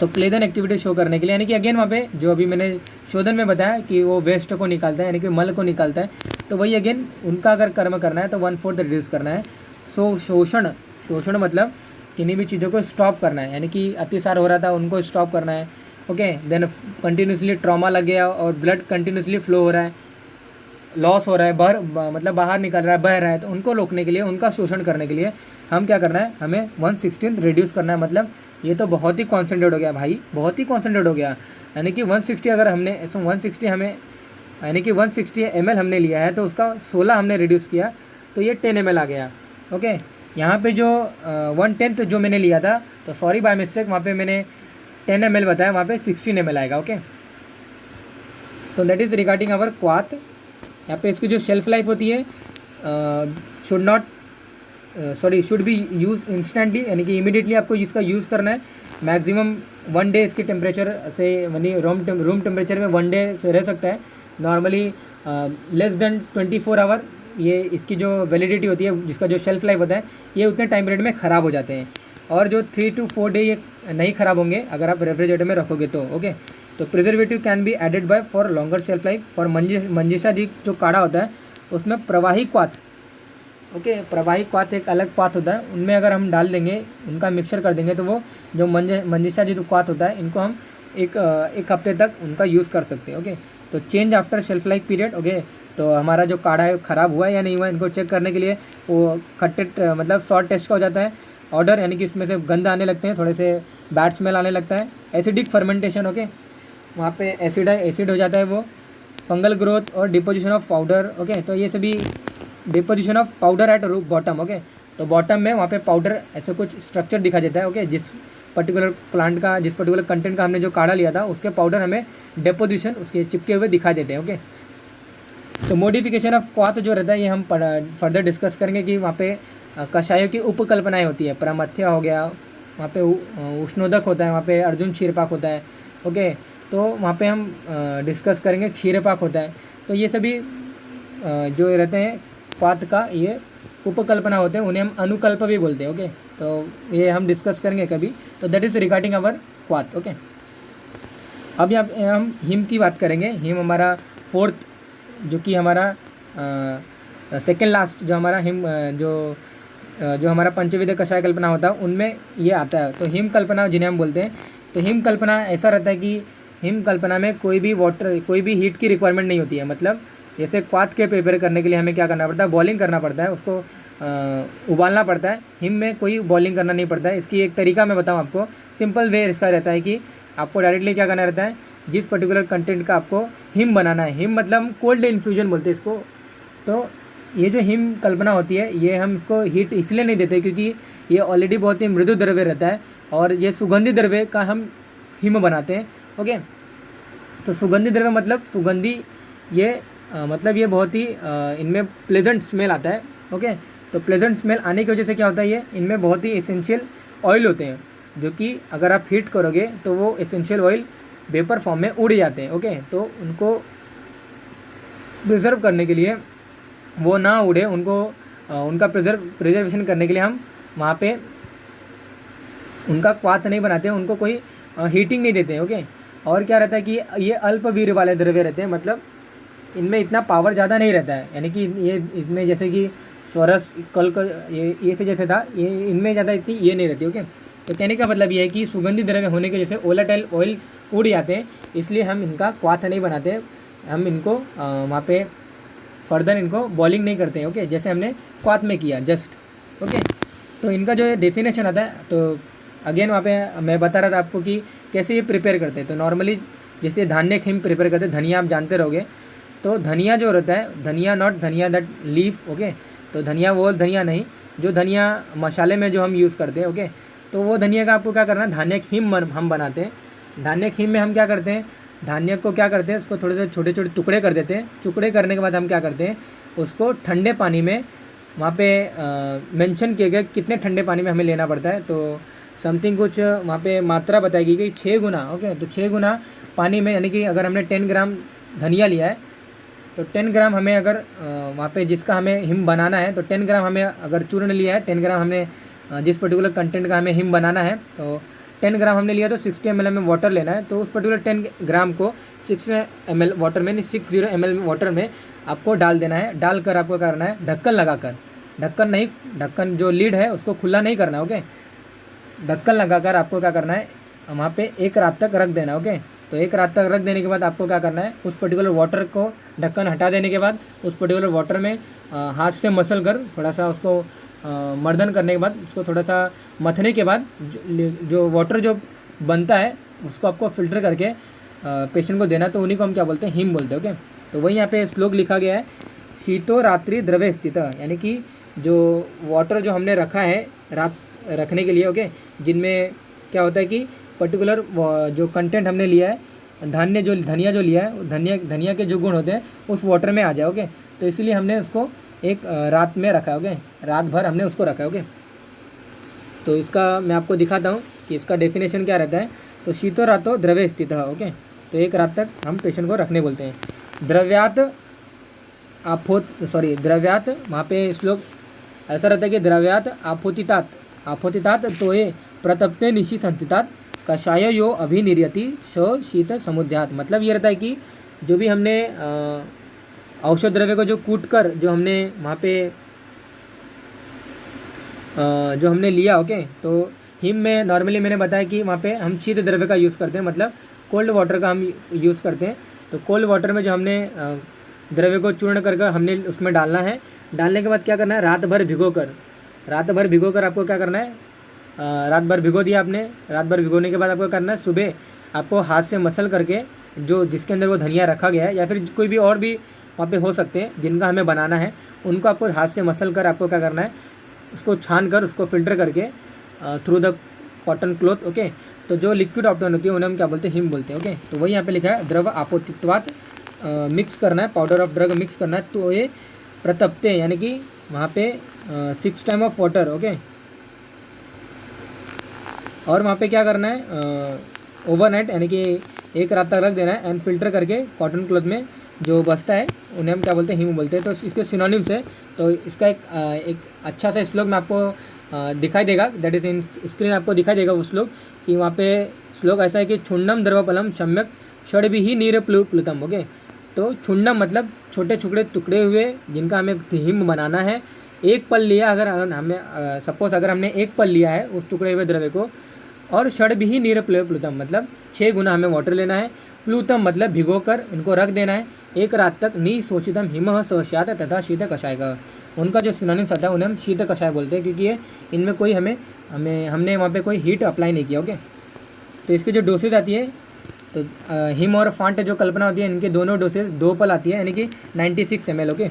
क्लेदन एक्टिविटी शो करने के लिए, यानी कि अगेन वहाँ पे जो अभी मैंने शोधन में बताया कि वो वेस्ट को निकालता है, यानी कि मल को निकालता है, तो वही अगेन उनका अगर कर्म करना है तो 1/4 रिड्यूस करना है। शोषण मतलब किन्हीं भी चीज़ों को स्टॉप करना है, यानी कि अतिसार हो रहा था उनको स्टॉप करना है। ओके, देन कंटिन्यूसली ट्रॉमा लग गया और ब्लड कंटिन्यूसली फ्लो हो रहा है, लॉस हो रहा है, मतलब बाहर निकल रहा है, बह रहा है, तो उनको रोकने के लिए, उनका शोषण करने के लिए हम क्या करना है, हमें 1/16 रिड्यूस करना है। मतलब ये तो बहुत ही कॉन्सेंट्रेट हो गया भाई, बहुत ही कॉन्सेंट्रेट हो गया, यानी कि 160 अगर हमने 160 हमें, यानी कि 160 ml हमने लिया है तो उसका 16 हमने रिड्यूस किया, तो ये 10 ml आ गया। ओके, यहाँ पे जो 1/10 जो मैंने लिया था, तो सॉरी बाय मिस्टेक, वहाँ पे मैंने 10 ml बताया, वहाँ पे 16 ml आएगा। ओके, तो दैट इज़ रिगार्डिंग आवर क्वाथ। यहाँ पे इसकी जो शेल्फ लाइफ होती है शुड बी यूज इंस्टेंटली, यानी कि इमीडिएटली आपको इसका यूज़ करना है। मैक्सिमम 1 डे इसके टेम्परेचर से, यानी रूम टेम्परेचर में 1 डे से रह सकता है। नॉर्मली लेस देन 24 आवर ये इसकी जो वैलिडिटी होती है, जिसका जो शेल्फ लाइफ होता है, ये उतने टाइम पीरियड में ख़राब हो जाते हैं, और जो 3 to 4 डे ये नहीं ख़राब होंगे अगर आप रेफ्रिजरेटर में रखोगे तो। ओके, तो preservative can be added by for longer shelf life. For Manjisha ji जो काढ़ा होता है उसमें प्रवाही क्वाथ, ओके, प्रवाही क्वाथ एक अलग क्वाथ होता है, उनमें अगर हम डाल देंगे, उनका मिक्सचर कर देंगे, तो वो जो मंजिशा जी जो क्वाथ होता है, इनको हम एक हफ्ते तक उनका यूज़ कर सकते हैं। ओके, तो change after shelf life period. Okay, तो हमारा जो काढ़ा है ख़राब हुआ है या नहीं हुआ, इनको चेक करने के लिए वो खट्टे मतलब सॉल्ट टेस्ट का हो जाता है। ऑर्डर, यानी कि इसमें से गंध आने लगते हैं, थोड़े से बैड स्मेल आने लगता है। एसिडिक फर्मेंटेशन, ओके, वहाँ पे एसिड हो जाता है वो। फंगल ग्रोथ और डिपोजिशन ऑफ पाउडर। ओके, तो ये सभी deposition of powder at root bottom. Okay, तो बॉटम में वहाँ पे पाउडर ऐसे कुछ स्ट्रक्चर दिखा देता है। ओके, जिस पर्टिकुलर प्लांट का, जिस पर्टिकुलर कंटेंट का हमने जो काढ़ा लिया था, उसके पाउडर हमें डिपोजिशन उसके चिपके हुए दिखा देते हैं। ओके, तो मॉडिफिकेशन ऑफ क्वाथ जो रहता है, ये हम फर्दर डिस्कस करेंगे कि वहाँ पे कषायों की उपकल्पनाएँ होती है। परमथ्या हो गया, वहाँ पे उष्णोदक होता है, वहाँ पे अर्जुन क्षीरपाक होता है। ओके, तो वहाँ पे हम डिस्कस करेंगे क्षीरपाक होता है। तो ये सभी जो रहते हैं क्वाथ का, ये उपकल्पना होते हैं, उन्हें हम अनुकल्प भी बोलते हैं। ओके, तो ये हम डिस्कस करेंगे कभी। तो दैट इज़ रिगार्डिंग आवर क्वाथ। ओके, अब यहाँ हम हिम की बात करेंगे। हिम हमारा फोर्थ, जो कि हमारा सेकेंड लास्ट जो हमारा हिम जो हमारा पंचविध कषाय कल्पना होता है, उनमें ये आता है। तो हिम कल्पना जिन्हें हम बोलते हैं, तो हिम कल्पना ऐसा रहता है कि हिम कल्पना में कोई भी हीट की रिक्वायरमेंट नहीं होती है। मतलब जैसे क्वाथ के प्रिपेयर करने के लिए हमें क्या करना पड़ता है, बॉइलिंग करना पड़ता है, उसको उबालना पड़ता है। हिम में कोई बॉइलिंग करना नहीं पड़ता है। इसकी एक तरीका मैं बताऊँ आपको, सिंपल वे इसका रहता है कि आपको डायरेक्टली क्या करना रहता है, जिस पर्टिकुलर कंटेंट का आपको हिम बनाना है, हिम मतलब कोल्ड इन्फ्यूजन बोलते हैं इसको। तो ये जो हिम कल्पना होती है, ये हम इसको हीट इसलिए नहीं देते क्योंकि ये ऑलरेडी बहुत ही मृदु द्रव्य रहता है और ये सुगंधी द्रव्य का हम हिम बनाते हैं। ओके, तो सुगंधी द्रव्य मतलब सुगंधी, ये मतलब ये बहुत ही इनमें प्लेजेंट स्मेल आता है। ओके, तो प्लेजेंट स्मेल आने की वजह से क्या होता है, ये इनमें बहुत ही एसेंशियल ऑयल होते हैं जो कि अगर आप हीट करोगे तो वो एसेंशियल ऑयल वेपर फॉर्म में उड़ जाते हैं। ओके, तो उनको प्रिजर्व करने के लिए, वो ना उड़े, उनको उनका प्रिजर्वेशन करने के लिए हम वहाँ पे उनका क्वाथ नहीं बनाते हैं, उनको कोई हीटिंग नहीं देते हैं। ओके, और क्या रहता है कि ये अल्प वीर्य वाले द्रव्य रहते हैं, मतलब इनमें इतना पावर ज़्यादा नहीं रहता है, यानी कि ये इसमें जैसे कि सोरस कल का ये से जैसे था, ये इनमें ज़्यादा इतनी ये नहीं रहती। ओके, तो कहने का मतलब ये है कि सुगंधित द्रव्य होने के जैसे वोलेटाइल ऑयल्स उड़ जाते हैं, इसलिए हम इनका क्वाथ नहीं बनाते, हम इनको वहाँ पे फर्दर इनको बॉइलिंग नहीं करते हैं। ओके, जैसे हमने क्वाथ में किया जस्ट। ओके, तो इनका जो डेफिनेशन आता है, तो अगेन वहाँ पे मैं बता रहा था आपको कि कैसे ये प्रिपेयर करते हैं। तो नॉर्मली जैसे धान्य हिम प्रिपेयर करते हैं, धनिया आप जानते रहोगे, तो धनिया जो रहता है, धनिया नॉट धनिया दैट लीफ। ओके, तो धनिया वो धनिया नहीं, जो धनिया मसाले में जो हम यूज़ करते हैं। ओके, तो वो धनिया का आपको क्या करना है, धान्य हिम हम बनाते हैं। धान्य हिम में हम क्या करते हैं, धान्य को क्या करते हैं, उसको थोड़े से छोटे छोटे टुकड़े कर देते हैं। टुकड़े करने के बाद हम क्या करते हैं, उसको ठंडे पानी में, वहाँ पे मेंशन किए गए कितने ठंडे पानी में हमें लेना पड़ता है, तो समथिंग कुछ वहाँ पे मात्रा बताई गई 6 गुना। ओके, तो 6 गुना पानी में, यानी कि अगर हमने 10 ग्राम धनिया लिया है तो 10 ग्राम हमें अगर वहाँ पे जिसका हमें हिम बनाना है, तो 10 ग्राम हमें अगर चूर्ण लिया है, 10 ग्राम हमने जिस पर्टिकुलर कंटेंट का हमें हिम बनाना है, तो 10 ग्राम हमने लिया तो 60 ml में वाटर लेना है। तो उस पर्टिकुलर 10 ग्राम को 60 ml वाटर में, 60 ml वाटर में आपको डाल देना है। डालकर आपको करना है ढक्कन लगाकर, ढक्कन नहीं, ढक्कन जो लीड है उसको खुला नहीं करना। ओके, ढक्कन लगाकर आपको क्या करना है, वहाँ पे 1 रात तक रख देना। ओके, तो 1 रात तक रख देने के बाद आपको क्या करना है, उस पर्टिकुलर वाटर को, ढक्कन हटा देने के बाद उस पर्टिकुलर वाटर में हाथ से मसल कर थोड़ा सा उसको मर्दन करने के बाद, उसको थोड़ा सा मथने के बाद जो वाटर जो बनता है उसको आपको फ़िल्टर करके पेशेंट को देना, तो उन्हीं को हम क्या बोलते हैं, हिम बोलते हैं। ओके, तो वही यहाँ पे श्लोक लिखा गया है, शीतो रात्रि द्रव्य स्थित, यानी कि जो वाटर जो हमने रखा है रात रखने के लिए। ओके, जिनमें क्या होता है कि पर्टिकुलर जो कंटेंट हमने लिया है, धनिया जो लिया है, धनिया के जो गुण होते हैं उस वाटर में आ जाए। ओके, तो इसलिए हमने उसको एक रात में रखा है। ओके, रात भर हमने उसको रखा है। ओके, तो इसका मैं आपको दिखाता हूँ कि इसका डेफिनेशन क्या रहता है। तो शीतो रातो द्रव्य स्थित है। ओके, तो 1 रात तक हम पेशेंट को रखने बोलते हैं। द्रव्यात द्रव्यात, वहाँ पे श्लोक ऐसा रहता है कि द्रव्यात आपोतितात तो ये प्रतप्ते निशि संतितात कषाय यो अभिनिर्यति श शीत समुद्यात। मतलब ये रहता है कि जो भी हमने औषध द्रव्य को जो कूट कर जो हमने वहाँ पे जो हमने लिया। ओके, तो हिम में नॉर्मली मैंने बताया कि वहाँ पे हम शीत द्रव्य का यूज़ करते हैं, मतलब कोल्ड वाटर का हम यूज़ करते हैं। तो कोल्ड वाटर में जो हमने द्रव्य को चूर्ण कर हमने उसमें डालना है। डालने के बाद क्या करना है, रात भर भिगो कर आपको क्या करना है, रात भर भिगो दिया आपने। रात भर भिगोने के बाद आपको करना है, सुबह आपको हाथ से मसल करके जो जिसके अंदर वो धनिया रखा गया है, या फिर कोई भी और भी वहाँ पे हो सकते हैं जिनका हमें बनाना है, उनको आपको हाथ से मसल कर आपको क्या करना है, उसको छान कर उसको फिल्टर करके through the cotton cloth. Okay, तो जो लिक्विड ऑप्टन होती है उन्हें हम क्या बोलते हैं, हिम बोलते हैं। ओके, तो वही यहाँ पे लिखा है द्रव आपोतित्वात मिक्स करना है, पाउडर ऑफ ड्रग मिक्स करना है। तो ये प्रतप्ते, यानी कि वहाँ पे 6 टाइम ऑफ वाटर। ओके, और वहाँ पे क्या करना है, ओवरनाइट, यानी कि 1 रात तक रख देना है एंड फिल्टर करके कॉटन क्लॉथ में जो बचता है उन्हें हम क्या बोलते हैं, हिम बोलते हैं। तो इसके सिनोनिम्स है। तो इसका एक अच्छा सा श्लोक में आपको दिखाई देगा, दैट इज इन स्क्रीन आपको दिखाई देगा वो श्लोक, कि वहाँ पे श्लोक ऐसा है कि छुंडम द्रवपलम सम्यक षड्भी ही नीर प्लुतम। ओके, तो छुंडम मतलब छोटे छोटे टुकड़े हुए जिनका हमें हिम बनाना है। 1 पल लिया, अगर हमें सपोज अगर हमने 1 पल लिया है उस टुकड़े हुए द्रव्य को, और षड्भी ही नीर प्लुतम मतलब 6 गुना हमें वाटर लेना है, प्लूतम मतलब भिगोकर इनको रख देना है एक रात तक। नी शोषितम हिमः सस्यात तथा शीत कषाय का, उनका जो सिनोनिम्स आता है उन्हें हम शीत कषाय बोलते हैं, क्योंकि ये इनमें कोई हमने वहाँ पे कोई हीट अप्लाई नहीं किया। ओके, तो इसकी जो डोसेज आती है, तो हिम और फांट जो कल्पना होती है, इनके दोनों डोसेज 2 पल आती है, यानी कि 96 ml। ओके,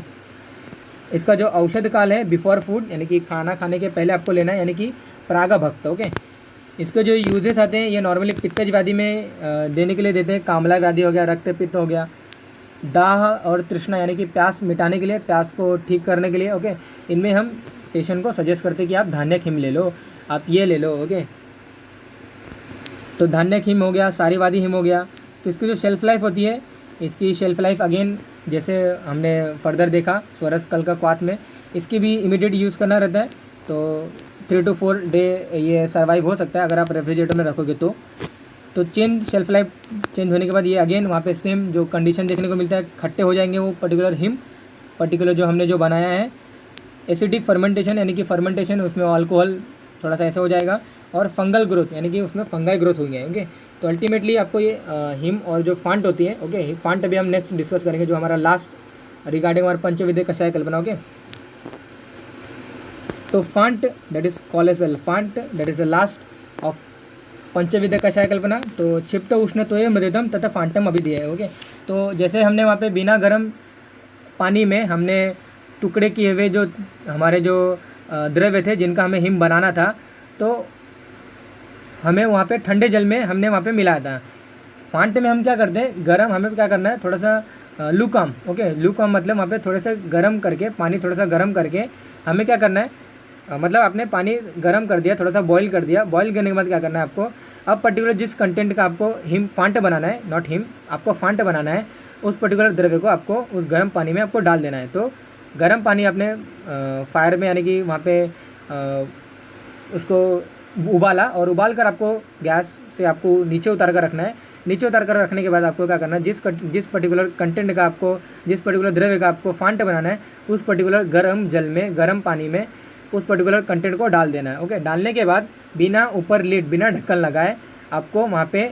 इसका जो औषध काल है बिफोर फूड, यानी कि खाना खाने के पहले आपको लेना है, यानी कि प्रागभक्त। ओके, इसके जो यूजेस आते हैं, ये नॉर्मली पित्तज व्याधि में देने के लिए देते हैं। कामला व्याधि हो गया, रक्तपित्त हो गया, दाह और तृष्णा यानी कि प्यास मिटाने के लिए, प्यास को ठीक करने के लिए। ओके, इनमें हम पेशेंट को सजेस्ट करते हैं कि आप धान्यक हिम ले लो, आप ये ले लो। ओके, तो धान्यक हिम हो गया, सारीवादी हिम हो गया। तो इसकी जो शेल्फ़ लाइफ होती है, इसकी शेल्फ़ लाइफ अगेन जैसे हमने फर्दर देखा स्वरस कल का क्वाथ में, इसकी भी इमीडिएट यूज़ करना रहता है। तो 3 to 4 डे ये सर्वाइव हो सकता है अगर आप रेफ्रिजरेटर में रखोगे तो चेंज शेल्फ लाइफ चेंज होने के बाद ये अगेन वहाँ पे सेम जो कंडीशन देखने को मिलता है, खट्टे हो जाएंगे वो पर्टिकुलर हिम, पर्टिकुलर जो हमने जो बनाया है। एसिडिक फर्मेंटेशन यानी कि फर्मेंटेशन, उसमें अल्कोहल थोड़ा सा ऐसा हो जाएगा, और फंगल ग्रोथ यानी कि उसमें फंगाई ग्रोथ होंगे। ओके, तो अल्टीमेटली आपको ये हिम और जो फांट होती है, ओके, फांट अभी हम नेक्स्ट डिस्कस करेंगे, जो हमारा लास्ट रिगार्डिंग हमारा पंचविद्य कषाय कल्पना। ओके, तो फांट दैट इज कॉलेसल, फांट that is the last of पंचविद्य कषाय कल्पना। तो क्षिप्त उष्ण तो ये मृदम तथा फांटम अभी दिया है। ओके, तो जैसे हमने वहाँ पे बिना गर्म पानी में हमने टुकड़े किए हुए जो हमारे जो द्रव्य थे जिनका हमें हिम बनाना था, तो हमें वहाँ पे ठंडे जल में हमने वहाँ पे मिलाया था। फांट में हम क्या करते हैं, गर्म, हमें क्या करना है, थोड़ा सा लूकम। ओके, लूकम मतलब वहाँ पे थोड़े से गर्म करके, पानी थोड़ा सा गर्म करके हमें क्या करना है, मतलब आपने पानी गर्म कर दिया, थोड़ा सा बॉईल कर दिया, बॉईल करने के बाद क्या करना है आपको, अब पर्टिकुलर जिस कंटेंट का आपको हिम फांट बनाना है, नॉट हिम, आपको फांट बनाना है, उस पर्टिकुलर द्रव्य को आपको उस गर्म पानी में आपको डाल देना है। तो गर्म पानी आपने फायर में यानी कि वहाँ पे उसको उबाला, और उबाल कर आपको गैस से आपको नीचे उतार कर रखना है। नीचे उतार कर रखने के बाद आपको क्या करना है, जिस पर्टिकुलर कंटेंट का आपको, जिस पर्टिकुलर द्रव्य का आपको फांट बनाना है, उस पर्टिकुलर गर्म जल में, गर्म पानी में उस पर्टिकुलर कंटेंट को डाल देना है। ओके, डालने के बाद बिना ऊपर लिड, बिना ढक्कन लगाए आपको वहाँ पे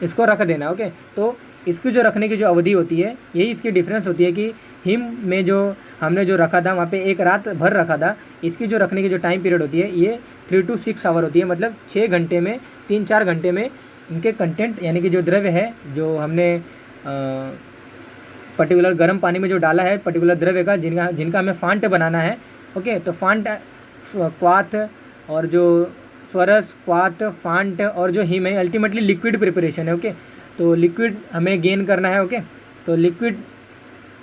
इसको रख देना। ओके, तो इसकी जो रखने की जो अवधि होती है, यही इसकी डिफरेंस होती है कि हिम में जो हमने जो रखा था वहाँ पे एक रात भर रखा था, इसकी जो रखने की जो टाइम पीरियड होती है ये 3 to 6 आवर होती है। मतलब 6 घंटे में, 3-4 घंटे में इनके कंटेंट यानी कि जो द्रव्य है जो हमने पर्टिकुलर गर्म पानी में जो डाला है पर्टिकुलर द्रव्य का, जिनका हमें फांट बनाना है। ओके, तो फांट, क्वाथ और जो स्वरस, क्वाथ, फांट और जो हिम है, अल्टीमेटली लिक्विड प्रिपरेशन है। ओके, तो लिक्विड हमें गेन करना है। ओके, तो लिक्विड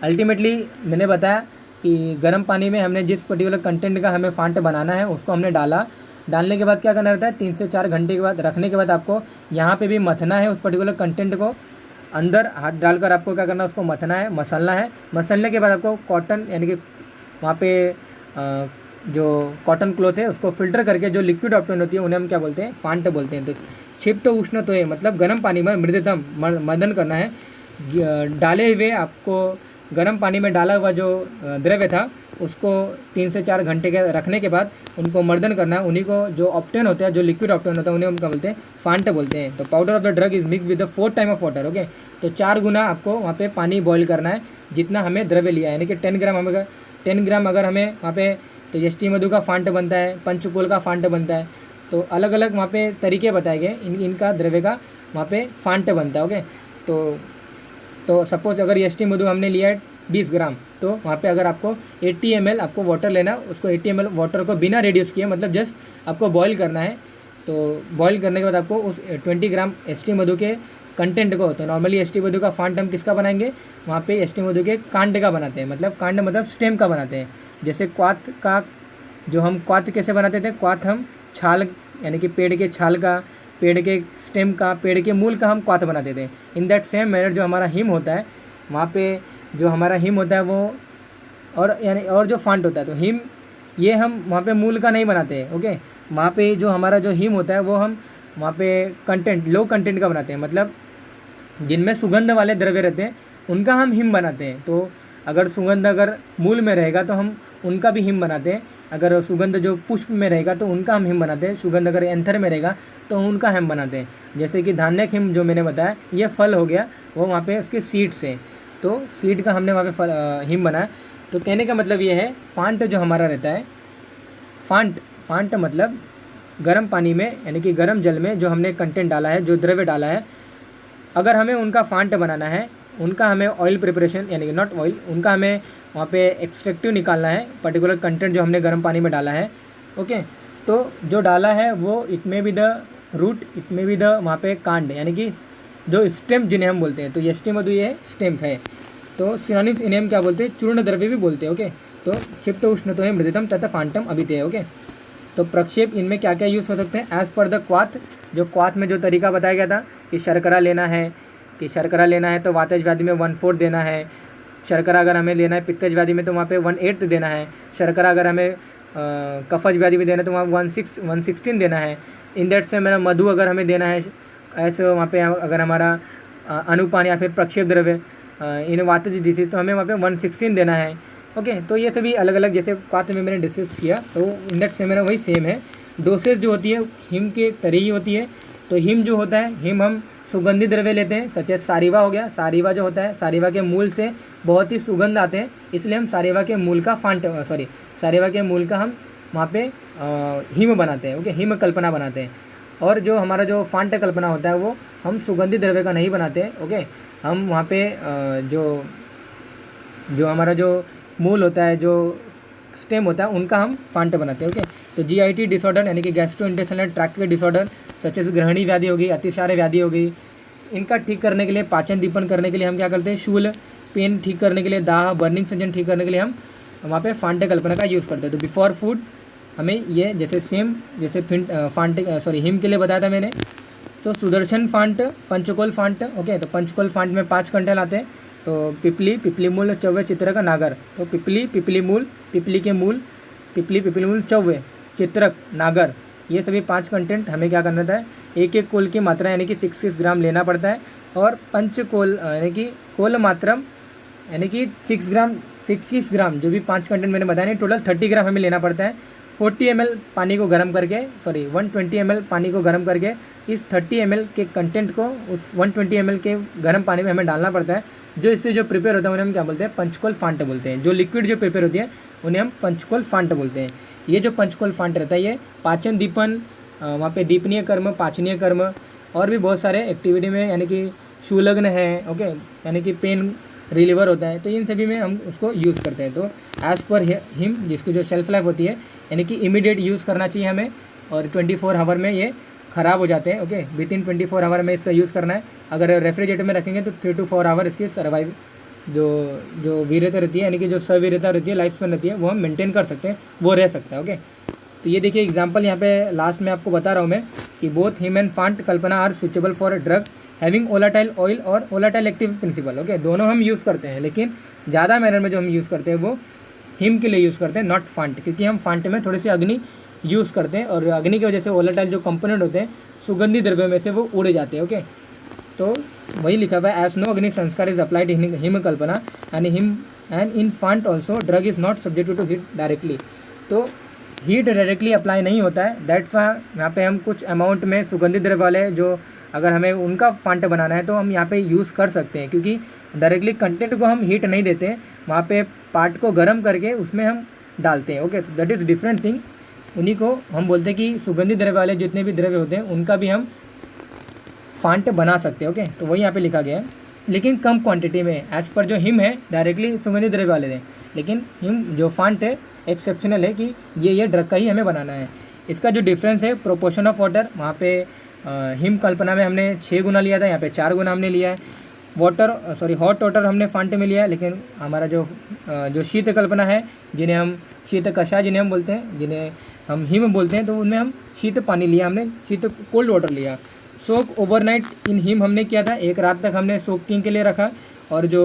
अल्टीमेटली मैंने बताया कि गर्म पानी में हमने जिस पर्टिकुलर कंटेंट का हमें फांट बनाना है उसको हमने डाला। डालने के बाद क्या करना रहता है, 3 से 4 घंटे के बाद रखने के बाद आपको यहाँ पे भी मथना है, उस पर्टिकुलर कंटेंट को अंदर हाथ डालकर आपको क्या करना है, उसको मथना है, मसलना है। मसलने के बाद आपको कॉटन यानी कि वहाँ पे जो कॉटन क्लॉथ है उसको फिल्टर करके जो लिक्विड ऑप्टेन होती है उन्हें हम क्या बोलते हैं, फांट बोलते हैं। तो क्षिप्त उष्ण तो है मतलब गर्म पानी में मृदतम मर्दन करना है। डाले हुए आपको गर्म पानी में डाला हुआ जो द्रव्य था उसको 3 से 4 घंटे के रखने के बाद उनको मर्दन करना है। उन्हीं को जो ऑप्टेन होता है, जो लिक्विड ऑप्टेन होता है, उन्हें हम क्या बोलते हैं, फांट बोलते हैं। तो powder of the drug is mix with the 4 time of water. Okay, तो 4 गुना आपको वहाँ पे पानी बॉईल करना है जितना हमें द्रव्य लिया है, यानी कि 10 ग्राम हमें 10 ग्राम अगर हमें वहाँ पे, तो यष्टि मधु का फांट बनता है, पंचकोल का फांट बनता है, तो अलग अलग वहाँ पे तरीके बताए गए इनका द्रव्य का वहाँ पे फांट बनता है। ओके, तो सपोज़ अगर यष्टि मधु हमने लिया है 20 ग्राम, तो वहाँ पे अगर आपको 80 ml आपको वाटर लेना, उसको 80 ml वाटर को बिना रेड्यूस किए, मतलब जस्ट आपको बॉईल करना है। तो बॉईल करने के बाद आपको उस 20 ग्राम यष्टि मधु के कंटेंट को, तो नॉर्मली यष्टि मधु का फांट हम किसका बनाएंगे, वहाँ पे यष्टि मधु के कांड का बनाते हैं, मतलब कांड मतलब स्टेम का बनाते हैं। जैसे क्वाथ का, जो हम क्वाथ कैसे बनाते थे, क्वाथ हम छाल यानी कि पेड़ के छाल का, पेड़ के स्टेम का, पेड़ के मूल का हम क्वाथ बनाते थे। इन दैट सेम मैनर जो हमारा हिम होता है, वहाँ पे जो हमारा हिम होता है वो, और जो फांट होता है, तो हिम ये हम वहाँ पे मूल का नहीं बनाते हैं। ओके, वहाँ पे जो हमारा जो हिम होता है वो हम वहाँ पे कंटेंट, लो कंटेंट का बनाते हैं, मतलब जिनमें सुगंध वाले द्रव्य रहते हैं उनका हम हिम बनाते हैं। तो अगर सुगंध अगर मूल में रहेगा तो हम उनका भी हिम बनाते हैं, अगर सुगंध जो पुष्प में रहेगा तो उनका हम हिम बनाते हैं, सुगंध अगर एंथर में रहेगा तो उनका हम बनाते हैं। जैसे कि धान्यक हिम जो मैंने बताया ये फल हो गया, वो वहाँ पे उसके सीड्स हैं, तो सीड का हमने वहाँ पे हिम बनाया। तो कहने का मतलब ये है फांट जो हमारा रहता है, फांट मतलब गर्म पानी में यानी कि गर्म जल में जो हमने कंटेंट डाला है, जो द्रव्य डाला है, अगर हमें उनका फांट बनाना है, उनका हमें ऑयल प्रिपरेशन यानी कि नॉट ऑयल, उनका हमें वहाँ पे एक्सट्रैक्टिव निकालना है, पर्टिकुलर कंटेंट जो हमने गर्म पानी में डाला है। ओके, तो जो डाला है वो इट में बी द रूट, इट में बी द वहाँ पे कांड यानी कि जो स्टेम जिन्हें हम बोलते हैं, तो यष्टि मधु ये स्टेम है। तो सिनोनिम्स इन्हें हम क्या बोलते हैं, चूर्ण द्रव्य भी बोलते हैं। ओके, तो क्षिप्त उष्ण तो है मृदितम तथा फांटम अभितेय। ओके, तो प्रक्षेप इनमें क्या क्या यूज़ हो सकते हैं एज़ पर द क्वाथ, जो क्वाथ में जो तरीका बताया गया था कि शर्करा लेना है, तो वातज व्याधि में 1/4 देना है, शर्करा अगर हमें लेना है पित्तज व्याधि में तो वहाँ पे 1/8 देना है, शर्करा अगर हमें कफज व्याधि में देना है तो वहाँ 1/16 देना है। इन दैट से मेरा मधु अगर हमें देना है ऐसे वहाँ पे अगर हमारा अनुपान या फिर प्रक्षेप द्रव्य इन वातज डिसीज तो हमें वहाँ पे 1/16 देना है। ओके, तो ये सभी अलग अलग जैसे पात्र में मैंने डिस्कस किया, तो इन दैट से मेरा वही सेम है। डोसेज जो होती है हिम के तरह ही होती है। तो हिम जो होता है, हिम हम सुगंधित द्रव्य लेते हैं, सचे सारीवा हो गया, सारीवा जो होता है, सारीवा के मूल से बहुत ही सुगंध आते हैं, इसलिए हम सारीवा के मूल का सारीवा के मूल का हम वहाँ पे हिम बनाते हैं। ओके, हिम कल्पना बनाते हैं। और जो हमारा जो फांट कल्पना होता है वो हम सुगंधित द्रव्य का नहीं बनाते हैं। ओके, हम वहाँ पे जो हमारा जो मूल होता है, जो स्टेम होता है, उनका हम फांट बनाते हैं। ओके, तो GIT डिसऑर्डर यानी कि गैस्ट्रोइंटेस्टाइनल ट्रैक्ट के डिसऑर्डर सच एज ग्रहणी व्याधि होगी, अतिसार व्याधि होगी, इनका ठीक करने के लिए, पाचन दीपन करने के लिए हम क्या करते हैं, शूल, पेन ठीक करने के लिए, दाह, बर्निंग सेंसन ठीक करने के लिए हम वहाँ पे फांटे कल्पना का यूज़ करते हैं। तो बिफोर फूड हमें ये जैसे सेम जैसे हिम के लिए बताया था मैंने, तो Sudarshan font, panchakol font. Okay, तो पंचकोल फांट में 5 कंटेंट आते हैं, तो पिपली मूल, चौवे, चित्रक, नागर। तो पिपली मूल, पिपली के मूल, पिपली मूल, चौवे, चित्रक, नागर, ये सभी 5 कंटेंट हमें क्या करना था, एक कोल की मात्रा यानी कि 6 ग्राम लेना पड़ता है। और पंचकोल यानी कि कोल मात्रम यानी कि 6 ग्राम जो भी 5 कंटेंट मैंने बताया नहीं, टोटल 30 ग्राम हमें लेना पड़ता है। 40 ml पानी को गर्म करके 120 ml पानी को गर्म करके इस 30 ml के कंटेंट को उस 120 ml के गर्म पानी में हमें डालना पड़ता है। जो इससे जो प्रिपेयर होता है उन्हें हम क्या बोलते हैं, पंचकोल फांट बोलते हैं। जो लिक्विड जो प्रिपेयर होती है उन्हें हम पंचकोल फांट बोलते हैं। ये जो पंचकोल फांट रहता है ये पाचन दीपन, वहाँ पे दीपनीय कर्म, पाचनीय कर्म और भी बहुत सारे एक्टिविटी में यानी कि शूलग्न है, ओके, यानी कि पेन रिलीवर होता है, तो इन सभी में हम उसको यूज़ करते हैं। तो एज़ पर हिम जिसकी जो शेल्फ लाइफ होती है यानी कि इमीडिएट यूज़ करना चाहिए हमें, और 24 आवर में ये ख़राब हो जाते हैं। ओके, विद इन 24 आवर में इसका यूज़ करना है। अगर रेफ्रिजरेटर में रखेंगे तो 3 to 4 आवर इसकी सर्वाइव जो वीरता रहती है यानी कि जो सवीरता रहती है, लाइफ स्पैन रहती है, वो हम मेंटेन कर सकते हैं, वो रह सकता है। ओके, तो ये देखिए एग्जांपल यहाँ पे लास्ट में आपको बता रहा हूँ मैं कि बोथ हिम एंड फांट कल्पना are switchable for a drug having volatile oil और ओलाटाइल एक्टिव प्रिंसिपल। ओके, दोनों हम यूज़ करते हैं, लेकिन ज़्यादा मैनर में जो हम यूज़ करते हैं वो हिम के लिए यूज़ करते हैं, नॉट फांट, क्योंकि हम फांट में थोड़ी सी अग्नि यूज़ करते हैं और अग्नि की वजह से ओलाटाइल जो कंपोनेंट होते हैं सुगंधी द्रव्यों में से वो उड़ जाते हैं। ओके, तो वही लिखा हुआ है as no agni sanskar is applied in hima kalpana and in phanta also drug is not subject to heat directly. तो हीट डायरेक्टली अप्लाई नहीं होता है, दैट्स वाई यहाँ पे हम कुछ अमाउंट में सुगंधित द्रव्य वाले जो अगर हमें उनका फांट बनाना है तो हम यहाँ पे यूज़ कर सकते हैं, क्योंकि डायरेक्टली कंटेंट को हम हीट नहीं देते हैं, वहाँ पे पार्ट को गर्म करके उसमें हम डालते हैं। Okay, that is different thing. उन्हीं को हम बोलते हैं कि सुगंधित द्रव्य वाले जितने भी द्रव्य होते हैं उनका भी हम फांट बना सकते हैं। ओके, तो वही यहाँ पे लिखा गया है, लेकिन कम क्वांटिटी में। एज़ पर जो हिम है डायरेक्टली सुगंधित द्रव्य वाले हैं, लेकिन हिम जो फांट है एक्सेप्शनल है कि ये ड्रग का ही हमें बनाना है। इसका जो डिफरेंस है प्रोपोर्शन ऑफ वाटर, वहाँ पे हिम कल्पना में हमने 6 गुना लिया था, यहाँ पे 4 गुना हमने लिया है। हॉट वाटर हमने फांट में लिया है, लेकिन हमारा जो शीत कल्पना है, जिन्हें हम शीत कषाय जिन्हें हम बोलते हैं, जिन्हें हम हिम बोलते हैं, तो उनमें हम शीत पानी लिया, हमने शीत कोल्ड वाटर लिया। सोक ओवरनाइट इन हिम हमने किया था, 1 रात तक हमने सोकिंग के लिए रखा, और जो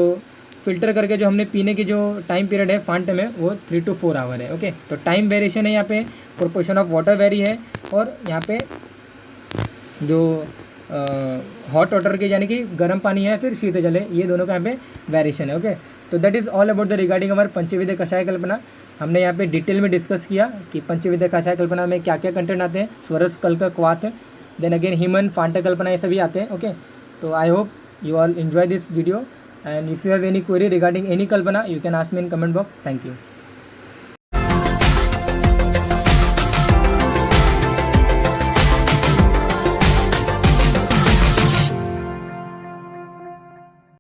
फिल्टर करके जो हमने पीने की जो टाइम पीरियड है फांट में वो 3 to 4 आवर है। ओके, तो टाइम वेरिएशन है यहाँ पे, प्रोपोर्शन ऑफ वाटर वेरी है, और यहाँ पे जो हॉट वाटर के यानी कि गर्म पानी है फिर शीत जल है, ये दोनों का यहाँ पे वेरिएशन है। ओके, तो that is all about the regarding our पंचविध कषाय कल्पना। हमने यहाँ पे डिटेल में डिस्कस किया कि पंचविध कषाय कल्पना में क्या क्या कंटेंट आते हैं, स्वरस, कल्क, क्वाथ, देन अगेन हिमन, फांटा कल्पना, ये सभी आते हैं। ओके, तो I hope you all enjoy this video, and if you have any query regarding any kalpana, you can ask me in comment box. Thank you.